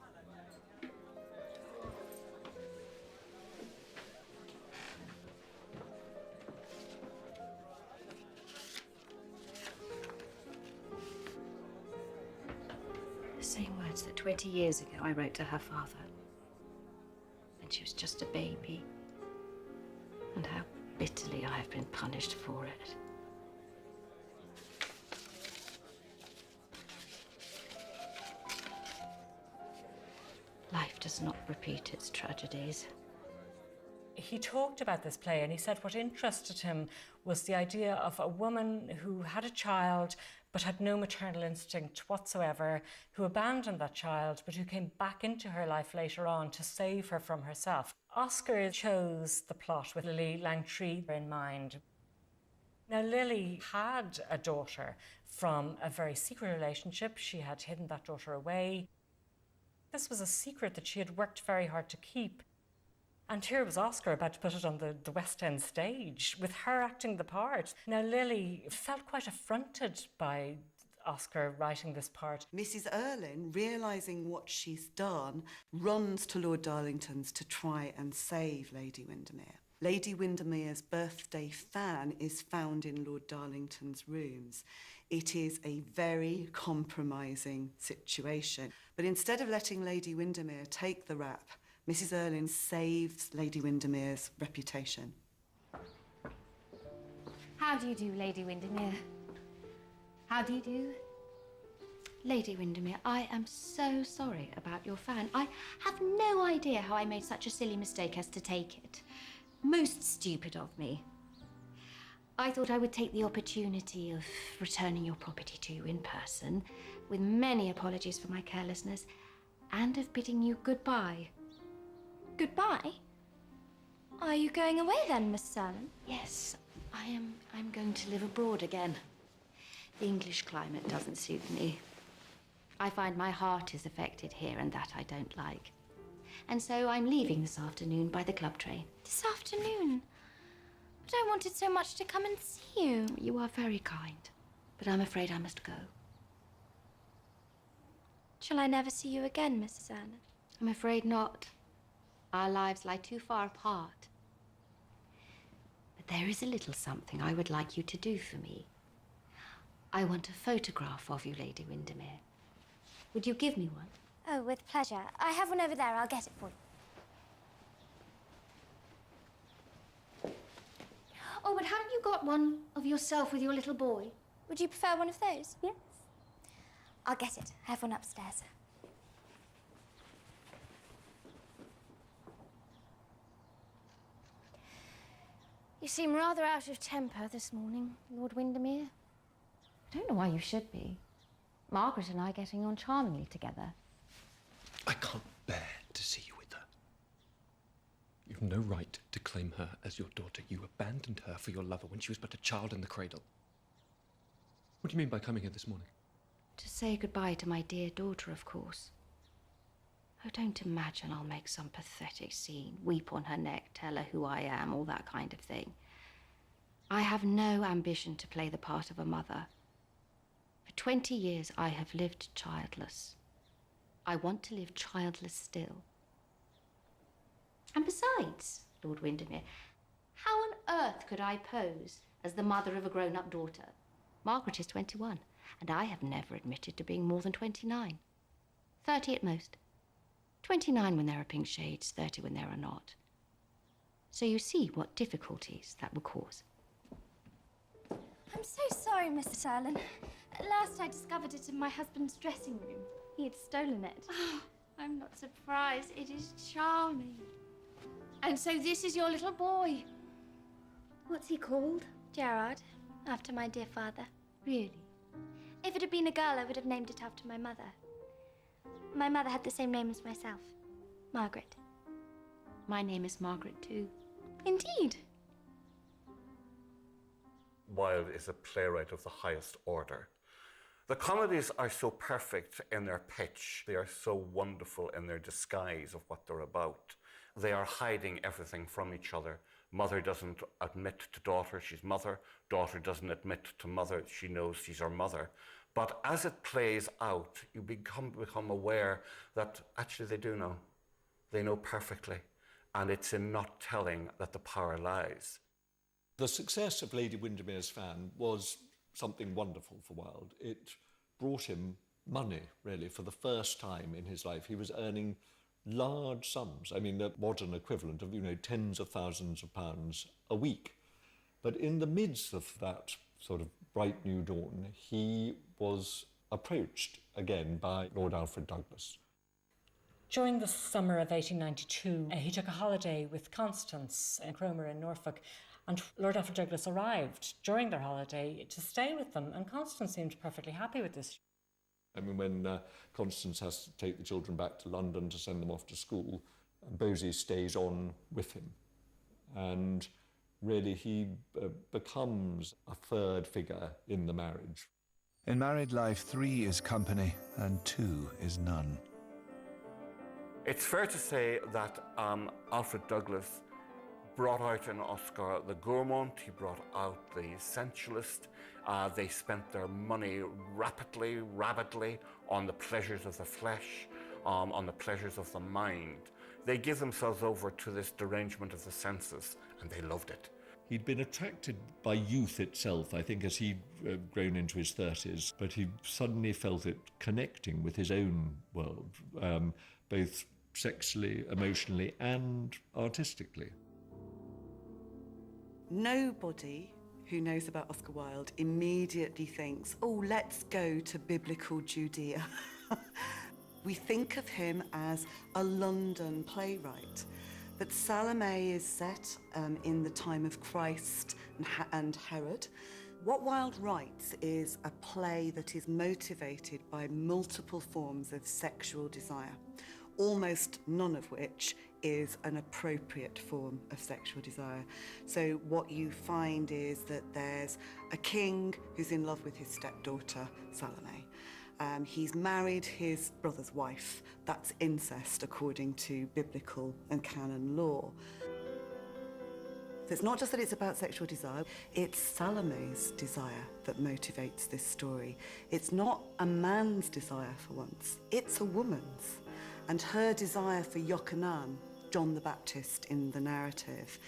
Speaker 20: The same words that 20 years ago I wrote to her father. When she was just a baby. And how bitterly I have been punished for it. Life does not repeat its tragedies.
Speaker 14: He talked about this play and he said what interested him was the idea of a woman who had a child but had no maternal instinct whatsoever, who abandoned that child but who came back into her life later on to save her from herself. Oscar chose the plot with Lily Langtry in mind. Now, Lily had a daughter from a very secret relationship. She had hidden that daughter away. This was a secret that she had worked very hard to keep. And here was Oscar about to put it on the West End stage, with her acting the part. Now, Lily felt quite affronted by Oscar writing this part.
Speaker 15: Mrs. Erlin, realising what she's done, runs to Lord Darlington's to try and save Lady Windermere. Lady Windermere's birthday fan is found in Lord Darlington's rooms. It is a very compromising situation. But instead of letting Lady Windermere take the rap, Mrs. Erlin saves Lady Windermere's reputation.
Speaker 20: How do you do, Lady Windermere? How do you do? Lady Windermere, I am so sorry about your fan. I have no idea how I made such a silly mistake as to take it. Most stupid of me. I thought I would take the opportunity of returning your property to you in person, with many apologies for my carelessness. and of bidding you goodbye.
Speaker 17: Goodbye? Are you going away then, Mrs. Allen?
Speaker 20: Yes, I'm going to live abroad again. The English climate doesn't suit me. I find my heart is affected here, and that I don't like. And so I'm leaving this afternoon by the club train.
Speaker 17: This afternoon? But I wanted so much to come and see you.
Speaker 20: You are very kind, but I'm afraid I must go.
Speaker 17: Shall I never see you again, Mrs. Allen?
Speaker 20: I'm afraid not. Our lives lie too far apart. But there is a little something I would like you to do for me. I want a photograph of you, Lady Windermere. Would you give me one?
Speaker 17: Oh, with pleasure. I have one over there. I'll get it for you.
Speaker 20: Oh, but haven't you got one of yourself with your little boy?
Speaker 17: Would you prefer one of those? Yes. I'll get it. I have one upstairs. You seem rather out of temper this morning, Lord Windermere.
Speaker 20: I don't know why you should be. Margaret and I are getting on charmingly together.
Speaker 6: I can't bear to see you with her. You've no right to claim her as your daughter. You abandoned her for your lover when she was but a child in the cradle. What do you mean by coming here this morning?
Speaker 20: To say goodbye to my dear daughter, of course. Oh, don't imagine I'll make some pathetic scene, weep on her neck, tell her who I am, all that kind of thing. I have no ambition to play the part of a mother. For 20 years I have lived childless. I want to live childless still. And besides, Lord Windermere, how on earth could I pose as the mother of a grown-up daughter? Margaret is 21, and I have never admitted to being more than 29. 30 at most. 29 when there are pink shades, 30 when there are not. So you see what difficulties that will cause.
Speaker 17: I'm so sorry, Mr. Allen. At last I discovered it in my husband's dressing room. He had stolen it.
Speaker 20: Oh, I'm not surprised. It is charming. And so this is your little boy. What's he called?
Speaker 17: Gerard, after my dear father.
Speaker 20: Really?
Speaker 17: If it had been a girl, I would have named it after my mother. My mother had the same name as myself, Margaret.
Speaker 20: My name is Margaret, too.
Speaker 17: Indeed.
Speaker 4: Wilde is a playwright of the highest order. The comedies are so perfect in their pitch. They are so wonderful in their disguise of what they're about. They are hiding everything from each other. Mother doesn't admit to daughter she's mother. Daughter doesn't admit to mother she knows she's her mother. But as it plays out, you become aware that actually they do know. They know perfectly. And it's in not telling that the power lies.
Speaker 7: The success of Lady Windermere's Fan was something wonderful for Wilde. It brought him money, really, for the first time in his life. He was earning large sums. I mean, the modern equivalent of, tens of thousands of pounds a week. But in the midst of that sort of bright new dawn, he was approached again by Lord Alfred Douglas.
Speaker 14: During the summer of 1892, he took a holiday with Constance and Cromer in Norfolk, and Lord Alfred Douglas arrived during their holiday to stay with them, and Constance seemed perfectly happy with this.
Speaker 7: I mean, when Constance has to take the children back to London to send them off to school, Bosie stays on with him. And really, he becomes a third figure in the marriage.
Speaker 1: In married life, 3 is company and 2 is none.
Speaker 4: It's fair to say that Alfred Douglas brought out in Oscar the gourmand, he brought out the sensualist. They spent their money rabidly on the pleasures of the flesh, on the pleasures of the mind. They give themselves over to this derangement of the senses, and they loved it.
Speaker 7: He'd been attracted by youth itself, I think, as he'd grown into his 30s, but he suddenly felt it connecting with his own world, both sexually, emotionally, and artistically.
Speaker 15: Nobody who knows about Oscar Wilde immediately thinks, oh, let's go to biblical Judea. We think of him as a London playwright. But Salome is set in the time of Christ and Herod. What Wilde writes is a play that is motivated by multiple forms of sexual desire. almost none of which is an appropriate form of sexual desire. So what you find is that there's a king who's in love with his stepdaughter, Salome. He's married his brother's wife. That's incest according to biblical and canon law. So it's not just that it's about sexual desire, it's Salome's desire that motivates this story. It's not a man's desire for once, it's a woman's. And her desire for Yochanan, John the Baptist in the narrative,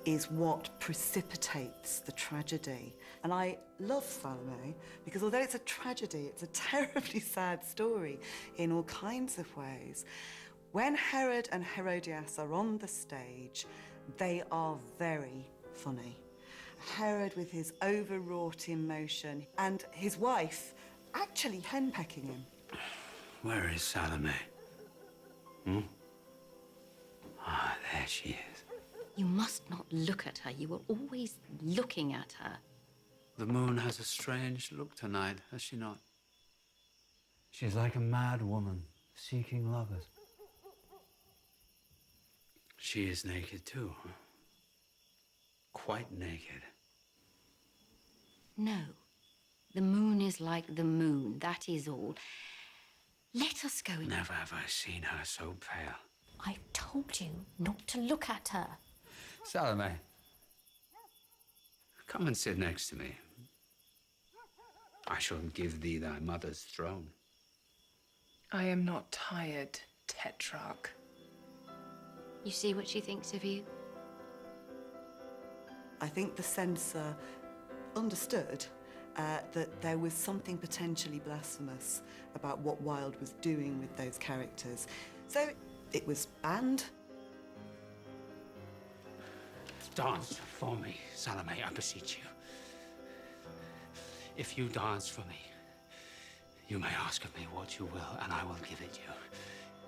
Speaker 15: is what precipitates the tragedy. And I love Salome because although it's a tragedy, it's a terribly sad story in all kinds of ways. When Herod and Herodias are on the stage, they are very funny. Herod with his overwrought emotion and his wife actually henpecking him.
Speaker 10: Where is Salome? Ah, there she is.
Speaker 2: You must not look at her. You are always looking at her.
Speaker 10: The moon has a strange look tonight, has she not? She's like a mad woman seeking lovers. She is naked too, huh? Quite naked.
Speaker 2: No. The moon is like the moon, that is all. Let us go in.
Speaker 10: Never have I seen her so pale.
Speaker 2: I've told you not to look at her.
Speaker 10: Salome, come and sit next to me. I shall give thee thy mother's throne.
Speaker 22: I am not tired, Tetrarch.
Speaker 2: You see what she thinks of you?
Speaker 15: I think the censor understood that there was something potentially blasphemous about what Wilde was doing with those characters. So it was banned.
Speaker 10: Dance for me, Salome, I beseech you. If you dance for me, you may ask of me what you will, and I will give it you.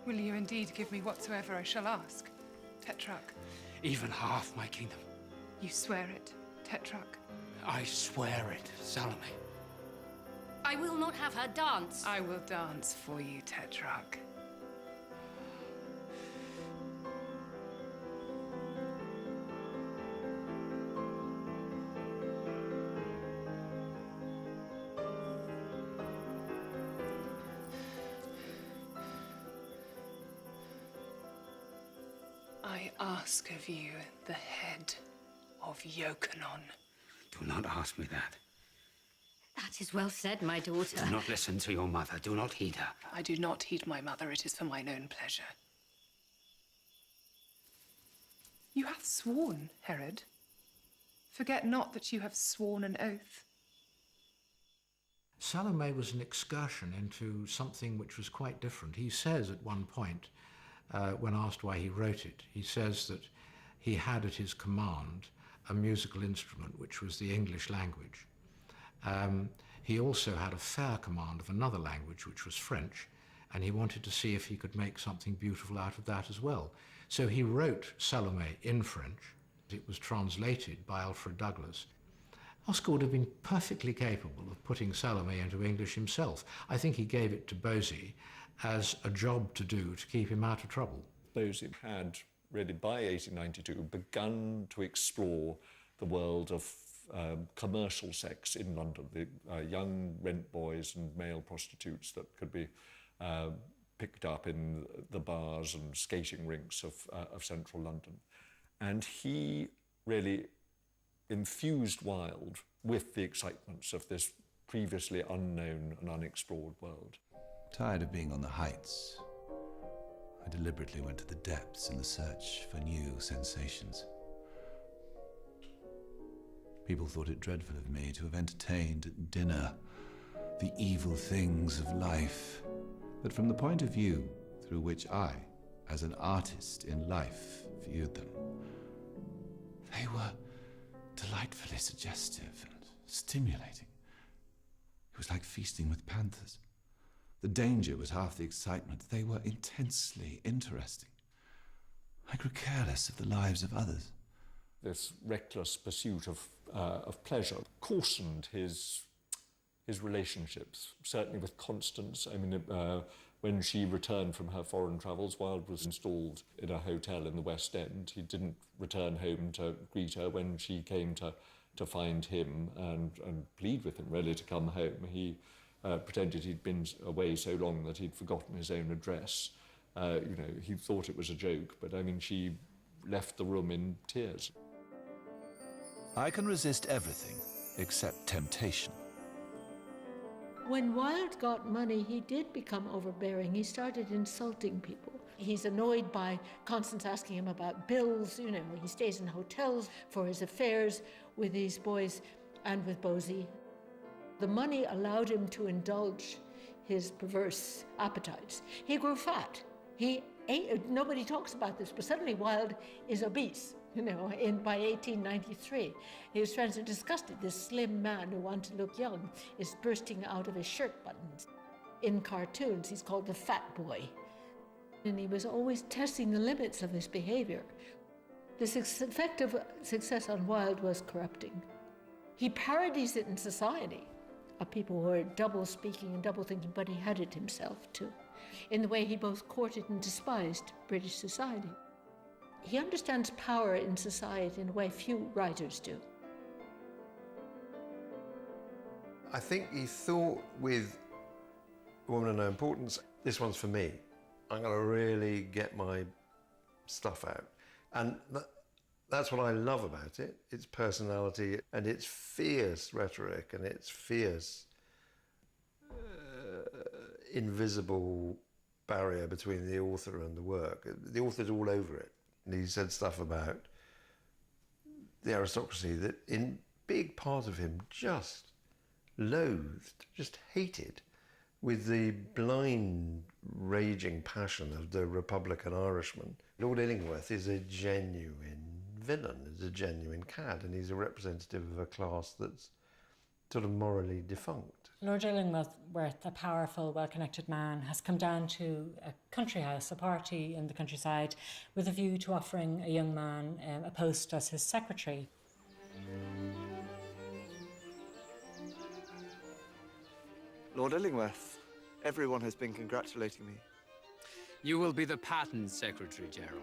Speaker 22: Will you indeed give me whatsoever I shall ask, Tetrarch?
Speaker 10: Even half my kingdom.
Speaker 22: You swear it, Tetrarch?
Speaker 10: I swear it, Salome.
Speaker 2: I will not have her dance.
Speaker 22: I will dance for you, Tetrarch. I ask of you the head of Yochanan.
Speaker 10: Do not ask me that.
Speaker 2: That is well said, my daughter.
Speaker 10: Do not listen to your mother. Do not heed her.
Speaker 22: I do not heed my mother. It is for mine own pleasure. You have sworn, Herod. Forget not that you have sworn an oath.
Speaker 9: Salome was an excursion into something which was quite different. He says at one point, when asked why he wrote it, he says that he had at his command a musical instrument, which was the English language. He also had a fair command of another language, which was French, and he wanted to see if he could make something beautiful out of that as well. So he wrote Salome in French. It was translated by Alfred Douglas. Oscar would have been perfectly capable of putting Salome into English himself. I think he gave it to Bosie as a job to do to keep him out of trouble.
Speaker 7: Bosie had really, by 1892, begun to explore the world of commercial sex in London, the young rent boys and male prostitutes that could be picked up in the bars and skating rinks of central London. And he really infused Wilde with the excitements of this previously unknown and unexplored world.
Speaker 1: Tired of being on the heights, I deliberately went to the depths in the search for new sensations. People thought it dreadful of me to have entertained at dinner the evil things of life, but from the point of view through which I, as an artist in life, viewed them, they were delightfully suggestive and stimulating. It was like feasting with panthers. The danger was half the excitement. They were intensely interesting. I grew careless of the lives of others.
Speaker 7: This reckless pursuit of pleasure coarsened his relationships, certainly with Constance. I mean, When she returned from her foreign travels, Wilde was installed in a hotel in the West End. He didn't return home to greet her when she came to find him and plead with him, really, to come home. He pretended he'd been away so long that he'd forgotten his own address. He thought it was a joke, but I mean, she left the room in tears.
Speaker 1: I can resist everything except temptation.
Speaker 8: When Wilde got money, he did become overbearing. He started insulting people. He's annoyed by Constance asking him about bills. He stays in hotels for his affairs with these boys and with Bosie. The money allowed him to indulge his perverse appetites. He grew fat. He ate, nobody talks about this, but suddenly Wilde is obese. By 1893, his friends are disgusted. This slim man who wanted to look young is bursting out of his shirt buttons. In cartoons, he's called the fat boy. And he was always testing the limits of his behavior. The effect of success on Wilde was corrupting. He parodies it in society, of people who are double speaking and double thinking, but he had it himself too, in the way he both courted and despised British society. He understands power in society in a way few writers do.
Speaker 11: I think he thought with Woman of No Importance, this one's for me. I'm going to really get my stuff out. And that's what I love about it, its personality and its fierce rhetoric and its fierce, invisible barrier between the author and the work. The author's all over it. And he said stuff about the aristocracy that in big part of him just loathed, just hated, with the blind, raging passion of the Republican Irishman. Lord Illingworth is a genuine villain, is a genuine cad, and he's a representative of a class that's sort of morally defunct.
Speaker 14: Lord Illingworth, a powerful, well-connected man, has come down to a country house, a party in the countryside, with a view to offering a young man a post as his secretary.
Speaker 19: Lord Illingworth, everyone has been congratulating me.
Speaker 10: You will be the patent secretary, Gerald.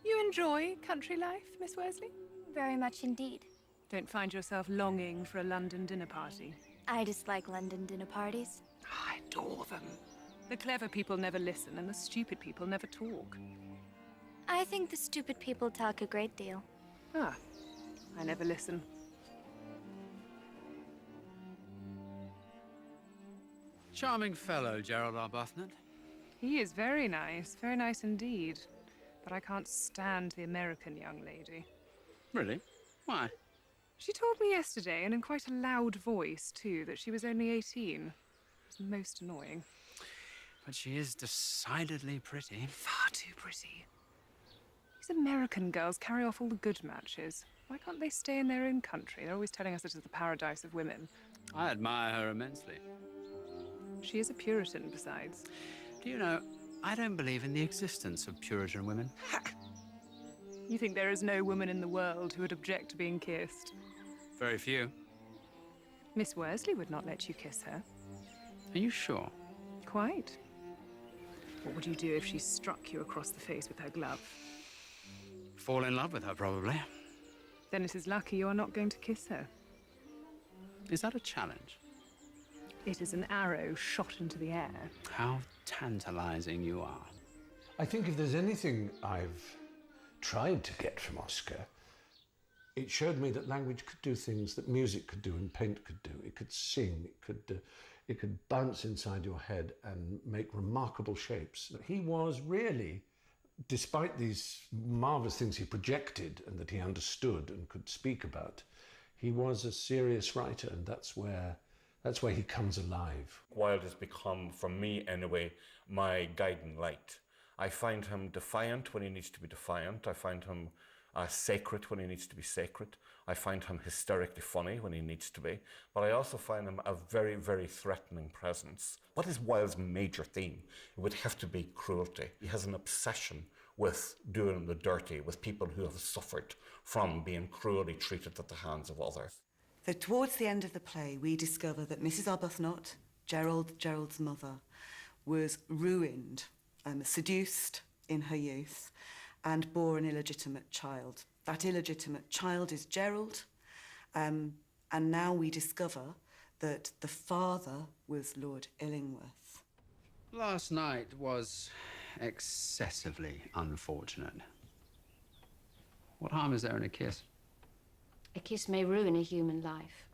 Speaker 22: You enjoy country life, Miss Worsley?
Speaker 17: Very much indeed.
Speaker 22: Don't find yourself longing for a London dinner party?
Speaker 17: I dislike London dinner parties.
Speaker 22: I adore them. The clever people never listen and the stupid people never talk.
Speaker 17: I think the stupid people talk a great deal.
Speaker 22: Ah, I never listen.
Speaker 10: Charming fellow, Gerald Arbuthnot.
Speaker 22: He is very nice indeed. But I can't stand the American young lady.
Speaker 10: Really? Why?
Speaker 22: She told me yesterday, and in quite a loud voice, too, that she was only 18. It was most annoying.
Speaker 10: But she is decidedly pretty.
Speaker 22: Far too pretty. These American girls carry off all the good matches. Why can't they stay in their own country? They're always telling us it is the paradise of women.
Speaker 10: I admire her immensely.
Speaker 22: She is a Puritan, besides.
Speaker 10: Do you know, I don't believe in the existence of Puritan women.
Speaker 22: You think there is no woman in the world who would object to being kissed?
Speaker 10: Very few.
Speaker 22: Miss Worsley would not let you kiss her.
Speaker 10: Are you sure?
Speaker 22: Quite. What would you do if she struck you across the face with her glove?
Speaker 10: Fall in love with her, probably.
Speaker 22: Then it is lucky you are not going to kiss her.
Speaker 10: Is that a challenge?
Speaker 22: It is an arrow shot into the air.
Speaker 10: How tantalizing you are.
Speaker 5: I think if there's anything I've tried to get from Oscar, it showed me that language could do things that music could do and paint could do. It could sing, it could bounce inside your head and make remarkable shapes. He was really, despite these marvelous things he projected and that he understood and could speak about, he was a serious writer, and that's where he comes alive.
Speaker 4: Wilde has become, for me anyway, my guiding light. I find him defiant when he needs to be defiant. I find him sacred when he needs to be sacred. I find him hysterically funny when he needs to be. But I also find him a very, very threatening presence. What is Wilde's major theme? It would have to be cruelty. He has an obsession with doing the dirty, with people who have suffered from being cruelly treated at the hands of others.
Speaker 15: So towards the end of the play, we discover that Mrs. Arbuthnot, Gerald's mother, was ruined, seduced in her youth, and bore an illegitimate child. That illegitimate child is Gerald, and now we discover that the father was Lord Illingworth.
Speaker 10: Last night was excessively unfortunate. What harm is there in a kiss?
Speaker 2: A kiss may ruin a human life.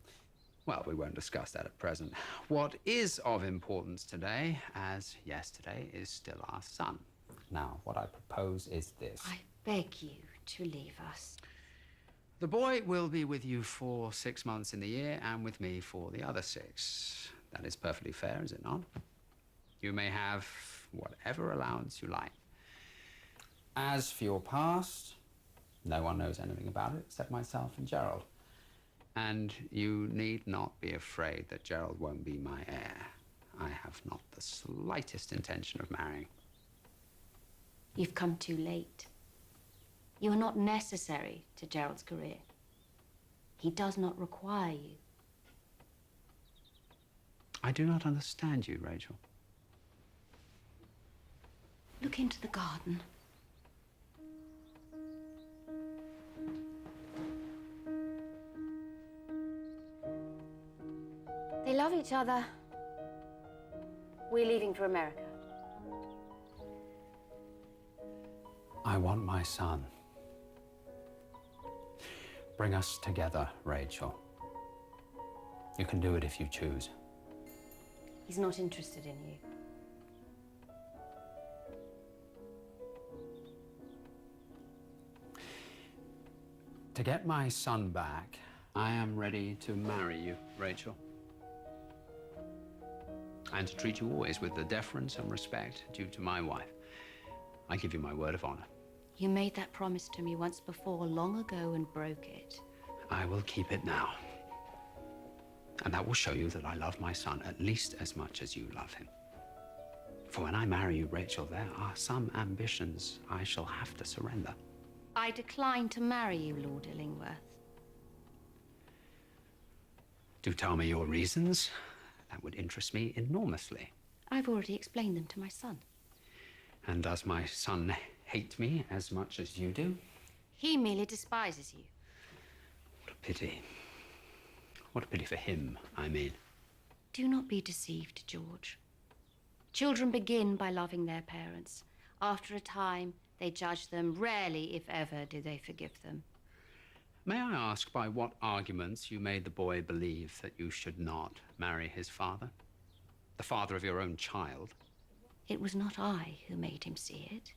Speaker 10: Well, we won't discuss that at present. What is of importance today, as yesterday, is still our son. Now, what I propose is this.
Speaker 2: I beg you to leave us.
Speaker 10: The boy will be with you for 6 months in the year and with me for the other 6. That is perfectly fair, is it not? You may have whatever allowance you like. As for your past, no one knows anything about it except myself and Gerald. And you need not be afraid that Gerald won't be my heir. I have not the slightest intention of marrying.
Speaker 2: You've come too late. You are not necessary to Gerald's career. He does not require you.
Speaker 10: I do not understand you, Rachel.
Speaker 2: Look into the garden. They love each other. We're leaving for America.
Speaker 10: I want my son. Bring us together, Rachel. You can do it if you choose.
Speaker 2: He's not interested in you.
Speaker 10: To get my son back, I am ready to marry you, Rachel. And to treat you always with the deference and respect due to my wife. I give you my word of honor.
Speaker 2: You made that promise to me once before, long ago, and broke it.
Speaker 10: I will keep it now. And that will show you that I love my son at least as much as you love him. For when I marry you, Rachel, there are some ambitions I shall have to surrender.
Speaker 2: I decline to marry you, Lord Illingworth.
Speaker 10: Do tell me your reasons. That would interest me enormously.
Speaker 2: I've already explained them to my son.
Speaker 10: And does my son hate me as much as you do?
Speaker 2: He merely despises you.
Speaker 10: What a pity. What a pity for him, I mean.
Speaker 2: Do not be deceived, George. Children begin by loving their parents. After a time, they judge them. Rarely, if ever, do they forgive them.
Speaker 10: May I ask by what arguments you made the boy believe that you should not marry his father? The father of your own child?
Speaker 2: It was not I who made him see it.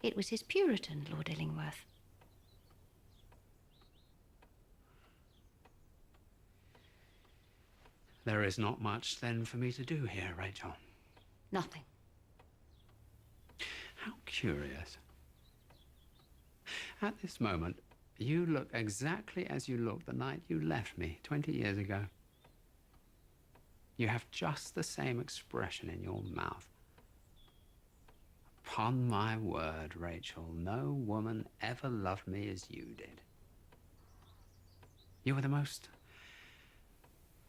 Speaker 2: It was his Puritan, Lord Illingworth.
Speaker 10: There is not much, then, for me to do here, Rachel.
Speaker 2: Nothing.
Speaker 10: How curious. At this moment, you look exactly as you looked the night you left me 20 years ago. You have just the same expression in your mouth. Upon my word, Rachel, no woman ever loved me as you did. You were the most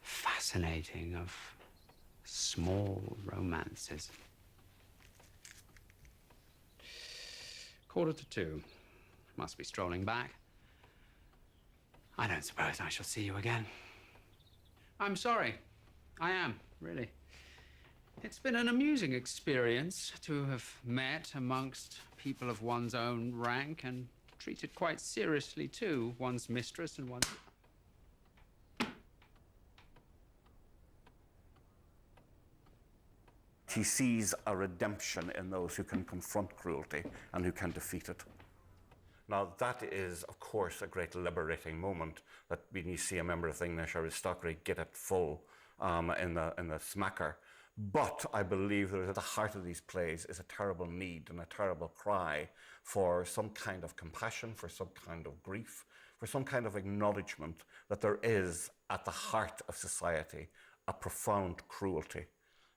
Speaker 10: fascinating of small romances. 1:45. Must be strolling back. I don't suppose I shall see you again. I'm sorry. I am, really. It's been an amusing experience to have met amongst people of one's own rank and treated quite seriously, too, one's mistress and one's...
Speaker 4: He sees a redemption in those who can confront cruelty and who can defeat it. Now, that is, of course, a great liberating moment, that when you see a member of the English aristocracy get it full in the smacker. But I believe that at the heart of these plays is a terrible need and a terrible cry for some kind of compassion, for some kind of grief, for some kind of acknowledgement that there is, at the heart of society, a profound cruelty.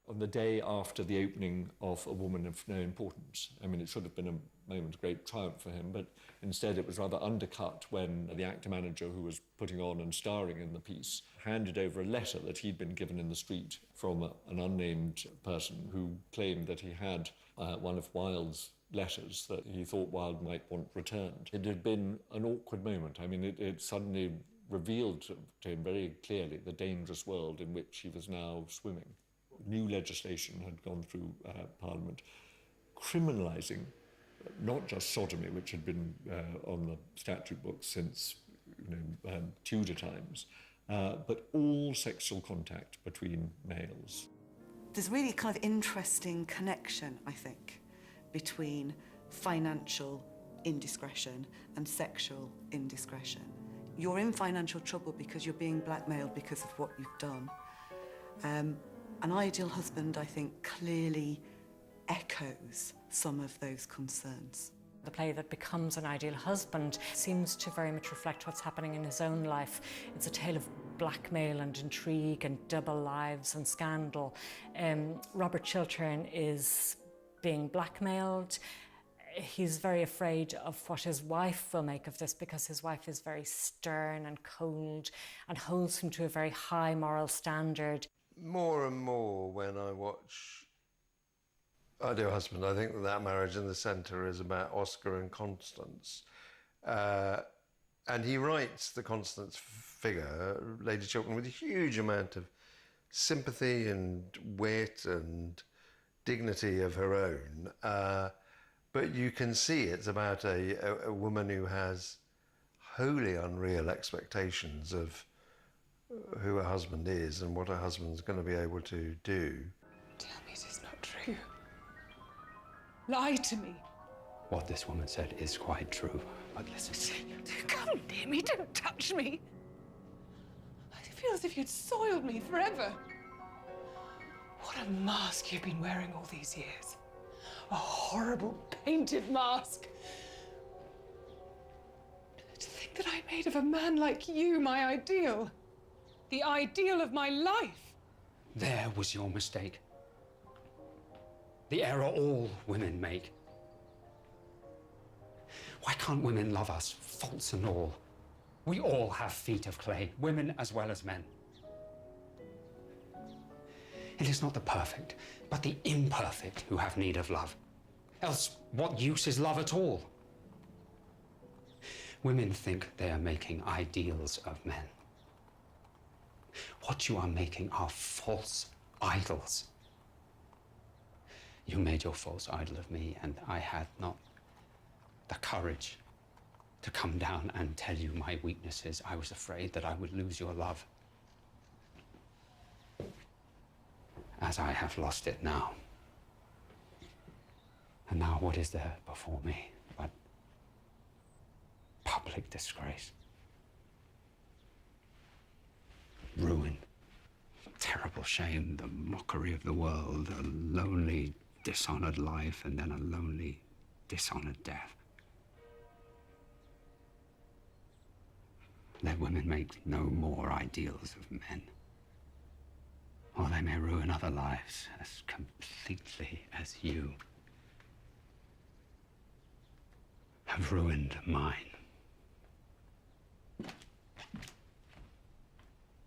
Speaker 7: on the day after the opening of A Woman of No Importance. I mean, it should have been a moment of great triumph for him, but instead it was rather undercut when the actor-manager who was putting on and starring in the piece handed over a letter that he'd been given in the street from an unnamed person who claimed that he had one of Wilde's letters that he thought Wilde might want returned. It had been an awkward moment. I mean, it suddenly revealed to him very clearly the dangerous world in which he was now swimming. New legislation had gone through Parliament criminalising not just sodomy, which had been on the statute books since Tudor times, but all sexual contact between males.
Speaker 15: There's really a kind of interesting connection, I think, between financial indiscretion and sexual indiscretion. You're in financial trouble because you're being blackmailed because of what you've done. An Ideal Husband, I think, clearly echoes some of those concerns.
Speaker 14: The play that becomes An Ideal Husband seems to very much reflect what's happening in his own life. It's a tale of blackmail and intrigue and double lives and scandal. Robert Chiltern is being blackmailed. He's very afraid of what his wife will make of this because his wife is very stern and cold and holds him to a very high moral standard.
Speaker 3: More and more when I watch Ideal Husband, I think that marriage in the centre is about Oscar and Constance. And he writes the Constance figure, Lady Chiltern, with a huge amount of sympathy and wit and dignity of her own. But you can see it's about a woman who has wholly unreal expectations of who her husband is and what her husband's going to be able to do.
Speaker 22: Tell me it is not true. Lie to me.
Speaker 10: What this woman said is quite true, but listen.
Speaker 22: Come near me, don't touch me. I feel as if you'd soiled me forever. What a mask you've been wearing all these years. A horrible painted mask. To think that I made of a man like you my ideal. The ideal of my life.
Speaker 10: There was your mistake. The error all women make. Why can't women love us, faults and all? We all have feet of clay, women as well as men. It is not the perfect, but the imperfect who have need of love. Else, what use is love at all? Women think they are making ideals of men. What you are making are false idols. You made your false idol of me, and I had not the courage to come down and tell you my weaknesses. I was afraid that I would lose your love. As I have lost it now. And now what is there before me but public disgrace? Ruin, terrible shame, the mockery of the world, a lonely, dishonored life, and then a lonely, dishonored death. Let women make no more ideals of men, or they may ruin other lives as completely as you have ruined mine.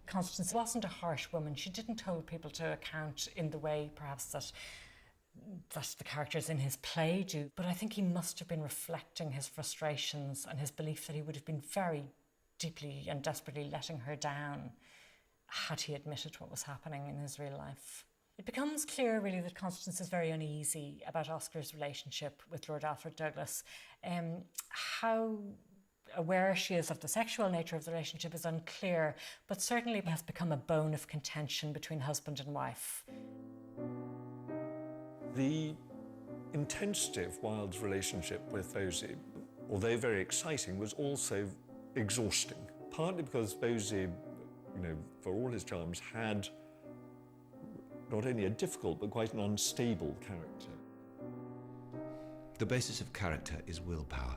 Speaker 14: Constance wasn't a harsh woman. She didn't hold people to account in the way, perhaps, that the characters in his play do. But I think he must have been reflecting his frustrations and his belief that he would have been very deeply and desperately letting her down had he admitted what was happening in his real life. It becomes clear, really, that Constance is very uneasy about Oscar's relationship with Lord Alfred Douglas. How aware she is of the sexual nature of the relationship is unclear, but certainly it has become a bone of contention between husband and wife.
Speaker 7: The intensity of Wilde's relationship with Bosie, although very exciting, was also exhausting. Partly because Bosie, for all his charms, had not only a difficult but quite an unstable character.
Speaker 1: The basis of character is willpower.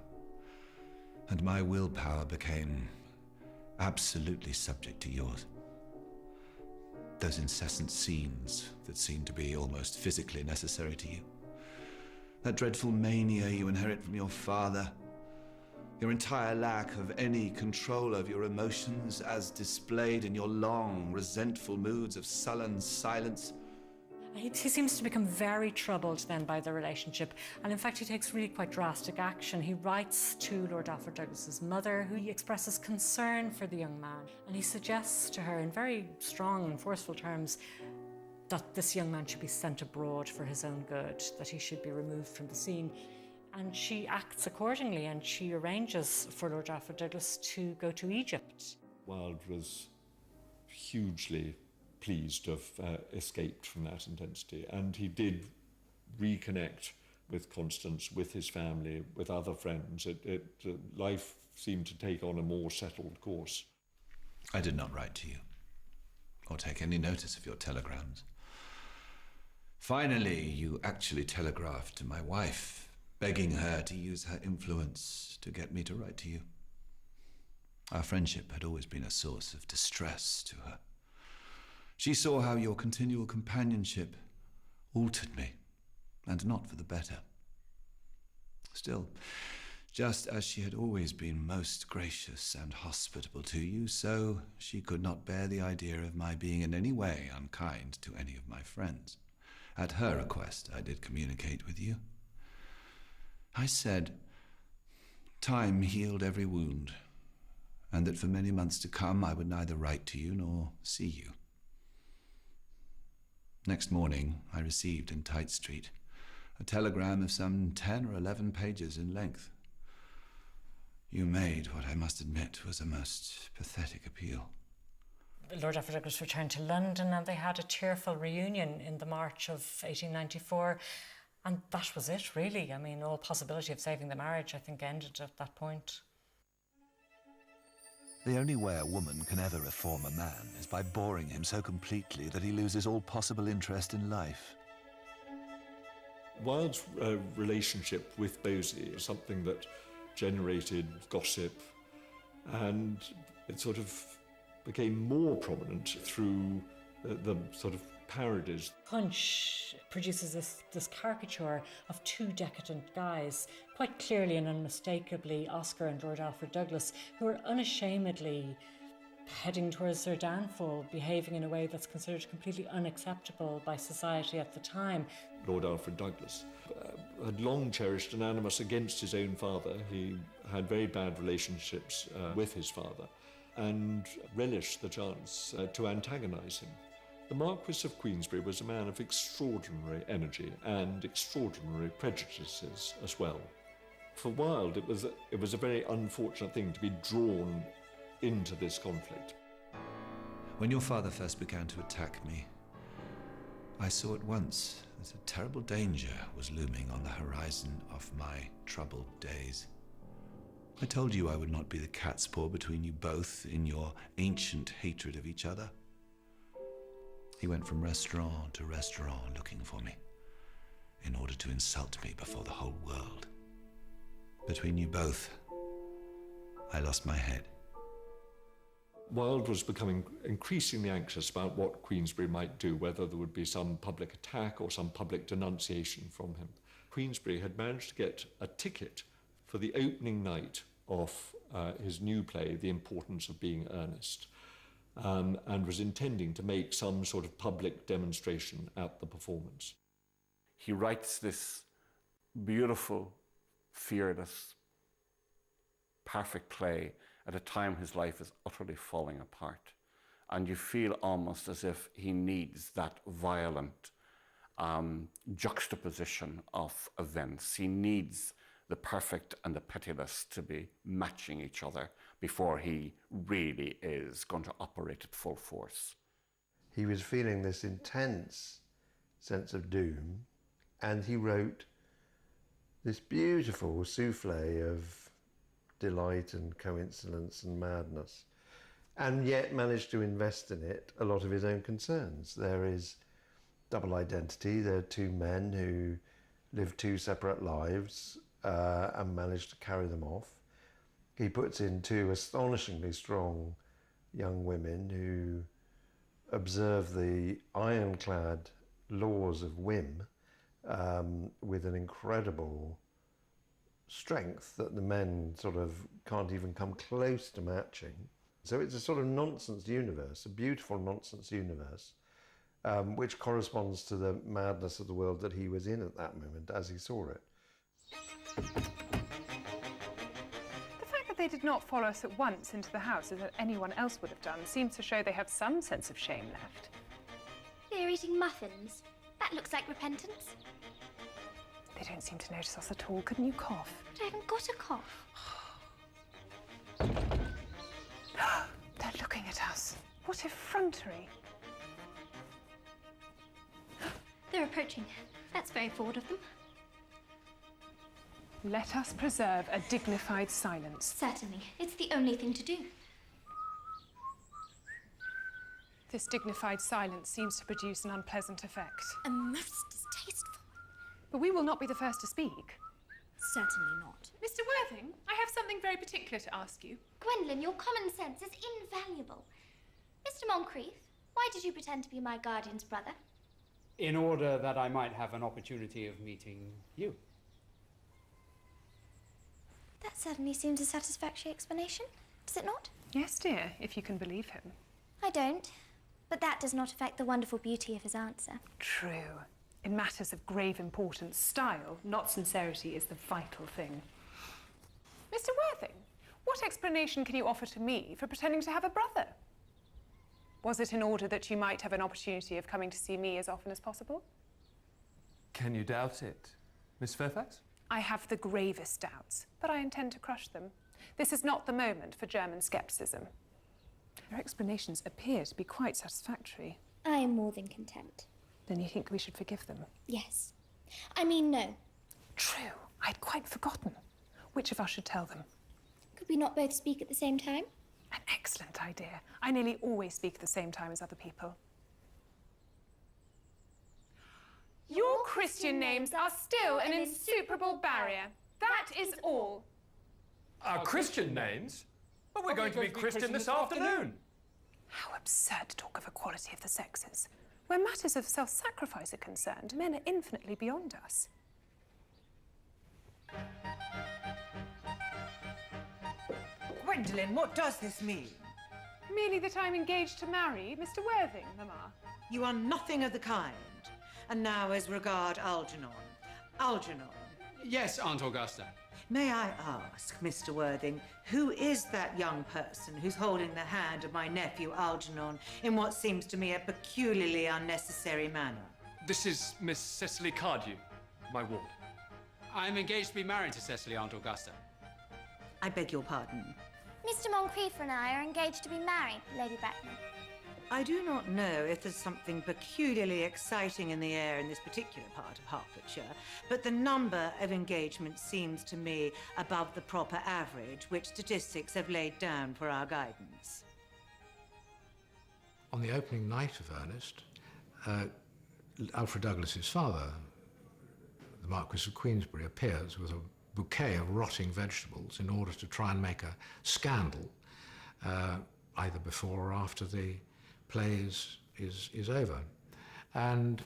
Speaker 1: And my willpower became absolutely subject to yours. those incessant scenes that seem to be almost physically necessary to you. That dreadful mania you inherit from your father. Your entire lack of any control of your emotions as displayed in your long, resentful moods of sullen silence.
Speaker 14: He seems to become very troubled then by the relationship, and in fact he takes really quite drastic action. He writes to Lord Alfred Douglas's mother, who he expresses concern for the young man, and he suggests to her in very strong and forceful terms that this young man should be sent abroad for his own good, that he should be removed from the scene. And she acts accordingly, and she arranges for Lord Alfred Douglas to go to Egypt.
Speaker 7: Wilde was hugely pleased to have escaped from that intensity, and he did reconnect with Constance, with his family, with other friends. Life seemed to take on a more settled course.
Speaker 1: I did not write to you, or take any notice of your telegrams. Finally, you actually telegraphed to my wife, begging her to use her influence to get me to write to you. Our friendship had always been a source of distress to her. She saw how your continual companionship altered me, and not for the better. Still, just as she had always been most gracious and hospitable to you, so she could not bear the idea of my being in any way unkind to any of my friends. At her request, I did communicate with you. I said, time healed every wound, and that for many months to come I would neither write to you nor see you. Next morning, I received in Tite Street a telegram of some 10 or 11 pages in length. You made what I must admit was a most pathetic appeal.
Speaker 14: Lord Alfred Douglas returned to London, and they had a tearful reunion in the March of 1894. And that was it, really. I mean, all possibility of saving the marriage, I think, ended at that point.
Speaker 12: The only way a woman can ever reform a man is by boring him so completely that he loses all possible interest in life.
Speaker 7: Wilde's relationship with Bosie is something that generated gossip, and it sort of became more prominent through the sort of parodies.
Speaker 14: Punch produces this caricature of two decadent guys, quite clearly and unmistakably Oscar and Lord Alfred Douglas, who are unashamedly heading towards their downfall, behaving in a way that's considered completely unacceptable by society at the time.
Speaker 7: Lord Alfred Douglas had long cherished an animus against his own father. He had very bad relationships with his father and relished the chance to antagonise him. The Marquis of Queensberry was a man of extraordinary energy and extraordinary prejudices as well. For Wilde, it was a very unfortunate thing to be drawn into this conflict.
Speaker 1: When your father first began to attack me, I saw at once that a terrible danger was looming on the horizon of my troubled days. I told you I would not be the cat's paw between you both in your ancient hatred of each other. He went from restaurant to restaurant looking for me, in order to insult me before the whole world. Between you both, I lost my head.
Speaker 7: Wilde was becoming increasingly anxious about what Queensberry might do, whether there would be some public attack or some public denunciation from him. Queensberry had managed to get a ticket for the opening night of his new play, The Importance of Being Earnest, and was intending to make some sort of public demonstration at the performance.
Speaker 4: He writes this beautiful, fearless, perfect play at a time his life is utterly falling apart. And you feel almost as if he needs that violent juxtaposition of events. He needs the perfect and the pitiless to be matching each other before he really is going to operate at full force.
Speaker 3: He was feeling this intense sense of doom, and he wrote this beautiful souffle of delight and coincidence and madness, and yet managed to invest in it a lot of his own concerns. There is double identity. There are two men who live two separate lives and manage to carry them off. He puts in two astonishingly strong young women who observe the ironclad laws of whim with an incredible strength that the men sort of can't even come close to matching. So it's a sort of nonsense universe, a beautiful nonsense universe, which corresponds to the madness of the world that he was in at that moment as he saw it.
Speaker 13: The fact that they did not follow us at once into the house as anyone else would have done seems to show they have some sense of shame left.
Speaker 17: They're eating muffins. That looks like repentance.
Speaker 13: They don't seem to notice us at all. Couldn't you cough?
Speaker 17: But I haven't got a cough.
Speaker 13: They're looking at us. What effrontery.
Speaker 17: They're approaching. That's very forward of them.
Speaker 13: Let us preserve a dignified silence.
Speaker 17: Certainly. It's the only thing to do.
Speaker 13: This dignified silence seems to produce an unpleasant effect.
Speaker 17: A most distasteful.
Speaker 13: But we will not be the first to speak.
Speaker 17: Certainly not.
Speaker 13: Mr. Worthing, I have something very particular to ask you.
Speaker 17: Gwendolyn, your common sense is invaluable. Mr. Moncrief, why did you pretend to be my guardian's brother?
Speaker 16: In order that I might have an opportunity of meeting you.
Speaker 17: That certainly seems a satisfactory explanation, does it not?
Speaker 13: Yes, dear, if you can believe him.
Speaker 17: I don't, but that does not affect the wonderful beauty of his answer.
Speaker 13: True. In matters of grave importance, style, not sincerity, is the vital thing. Mr. Worthing, what explanation can you offer to me for pretending to have a brother? Was it in order that you might have an opportunity of coming to see me as often as possible?
Speaker 6: Can you doubt it, Miss Fairfax?
Speaker 13: I have the gravest doubts, but I intend to crush them. This is not the moment for German scepticism. Your explanations appear to be quite satisfactory.
Speaker 17: I am more than content.
Speaker 13: Then you think we should forgive them?
Speaker 17: Yes. I mean, no.
Speaker 13: True. I'd quite forgotten. Which of us should tell them?
Speaker 17: Could we not both speak at the same time?
Speaker 13: An excellent idea. I nearly always speak at the same time as other people. Your Christian names are still an insuperable barrier. That is all.
Speaker 6: Our Christian names? But we're going to be Christian this afternoon.
Speaker 13: How absurd to talk of equality of the sexes. Where matters of self-sacrifice are concerned, men are infinitely beyond us.
Speaker 23: Gwendolyn, what does this mean?
Speaker 13: Merely that I'm engaged to marry Mr. Worthing, Mamma.
Speaker 23: You are nothing of the kind. And now as regard Algernon. Algernon.
Speaker 10: Yes, Aunt Augusta.
Speaker 23: May I ask, Mr. Worthing, who is that young person who's holding the hand of my nephew Algernon in what seems to me a peculiarly unnecessary manner?
Speaker 6: This is Miss Cecily Cardew, my ward.
Speaker 10: I'm engaged to be married to Cecily, Aunt Augusta.
Speaker 23: I beg your pardon.
Speaker 17: Mr. Moncrief and I are engaged to be married, Lady Bracknell.
Speaker 23: I do not know if there's something peculiarly exciting in the air in this particular part of Hertfordshire, but the number of engagements seems to me above the proper average, which statistics have laid down for our guidance.
Speaker 9: On the opening night of Ernest, Alfred Douglas's father, the Marquis of Queensberry, appears with a bouquet of rotting vegetables in order to try and make a scandal, either before or after the play is over. And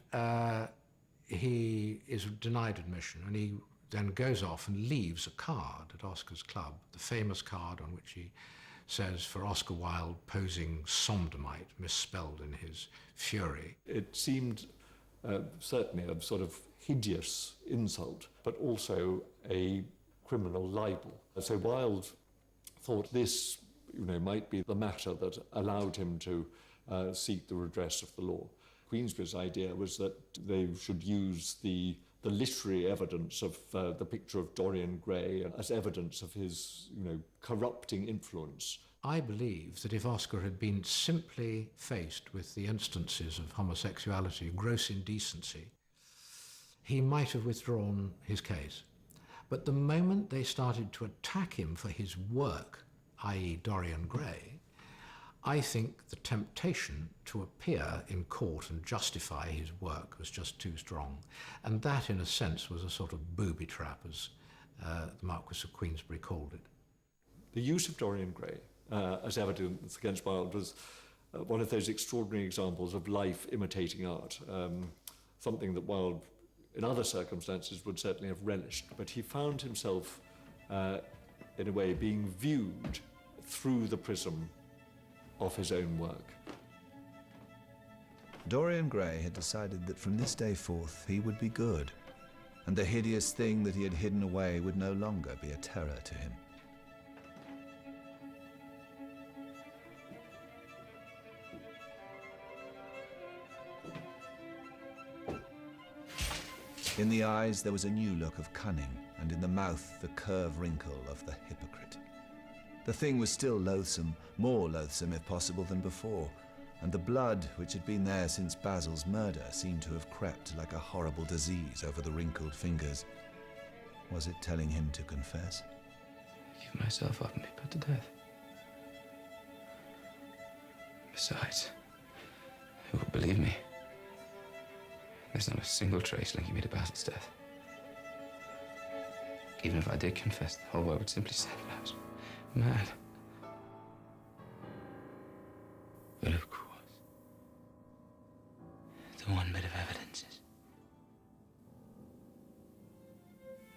Speaker 9: he is denied admission, and he then goes off and leaves a card at Oscar's club, the famous card on which he says, for Oscar Wilde, posing sodomite, misspelled in his fury.
Speaker 7: It seemed certainly a sort of hideous insult, but also a criminal libel. So Wilde thought this, might be the matter that allowed him to seek the redress of the law. Queensberry's idea was that they should use the literary evidence of the picture of Dorian Gray as evidence of his, corrupting influence.
Speaker 9: I believe that if Oscar had been simply faced with the instances of homosexuality, gross indecency, he might have withdrawn his case. But the moment they started to attack him for his work, i.e. Dorian Gray, I think the temptation to appear in court and justify his work was just too strong. And that, in a sense, was a sort of booby trap, as the Marquis of Queensberry called it.
Speaker 7: The use of Dorian Gray as evidence against Wilde was one of those extraordinary examples of life imitating art, something that Wilde, in other circumstances, would certainly have relished. But he found himself, in a way, being viewed through the prism of his own work.
Speaker 1: Dorian Gray had decided that from this day forth he would be good, and the hideous thing that he had hidden away would no longer be a terror to him. In the eyes there was a new look of cunning, and in the mouth the curve wrinkle of the hypocrite. The thing was still loathsome, more loathsome if possible than before, and the blood which had been there since Basil's murder seemed to have crept like a horrible disease over the wrinkled fingers. Was it telling him to confess?
Speaker 18: Give myself up and be put to death. Besides, who will believe me? There's not a single trace linking me to Basil's death. Even if I did confess, the whole world would simply say that I was mad. But of course, the one bit of evidence is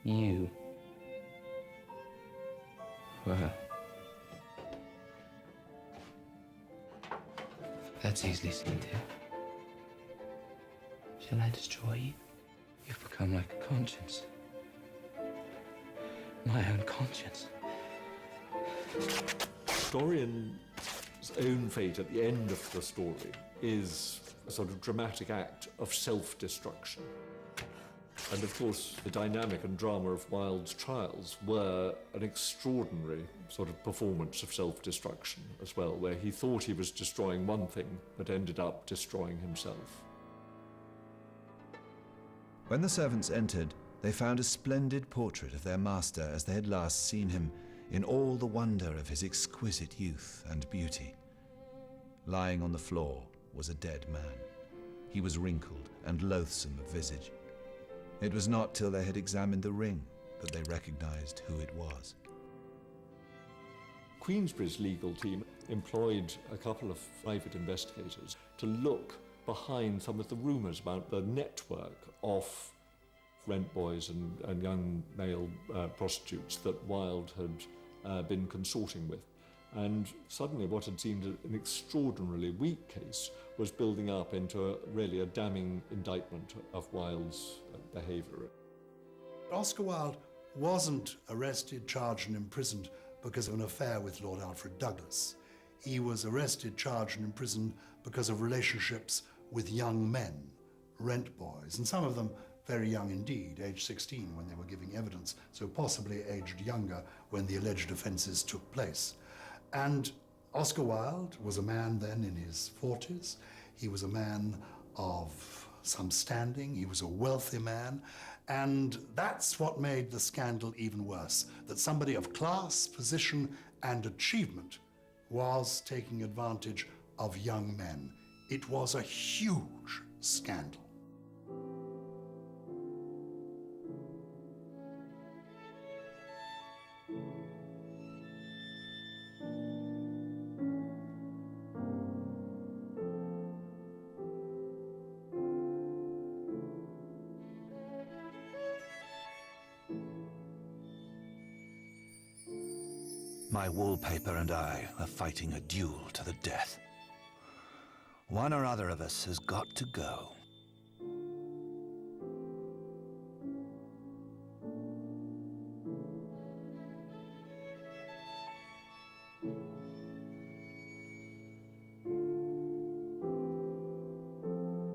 Speaker 18: you. Well, that's easily seen too. Shall I destroy you? You've become like a conscience. My own conscience.
Speaker 7: Dorian's own fate at the end of the story is a sort of dramatic act of self-destruction. And of course, the dynamic and drama of Wilde's trials were an extraordinary sort of performance of self-destruction as well, where he thought he was destroying one thing, but ended up destroying himself.
Speaker 1: When the servants entered, they found a splendid portrait of their master as they had last seen him, in all the wonder of his exquisite youth and beauty. Lying on the floor was a dead man. He was wrinkled and loathsome of visage. It was not till they had examined the ring that they recognized who it was.
Speaker 7: Queensberry's legal team employed a couple of private investigators to look behind some of the rumours about the network of rent boys and young male prostitutes that Wilde had been consorting with. And suddenly what had seemed an extraordinarily weak case was building up into really a damning indictment of Wilde's behaviour.
Speaker 20: Oscar Wilde wasn't arrested, charged and imprisoned because of an affair with Lord Alfred Douglas. He was arrested, charged and imprisoned because of relationships with young men, rent boys, and some of them very young indeed, aged 16 when they were giving evidence, so possibly aged younger when the alleged offences took place. And Oscar Wilde was a man then in his 40s. He was a man of some standing. He was a wealthy man. And that's what made the scandal even worse, that somebody of class, position, and achievement was taking advantage of young men. It was a huge scandal.
Speaker 12: My wallpaper and I are fighting a duel to the death. One or other of us has got to go.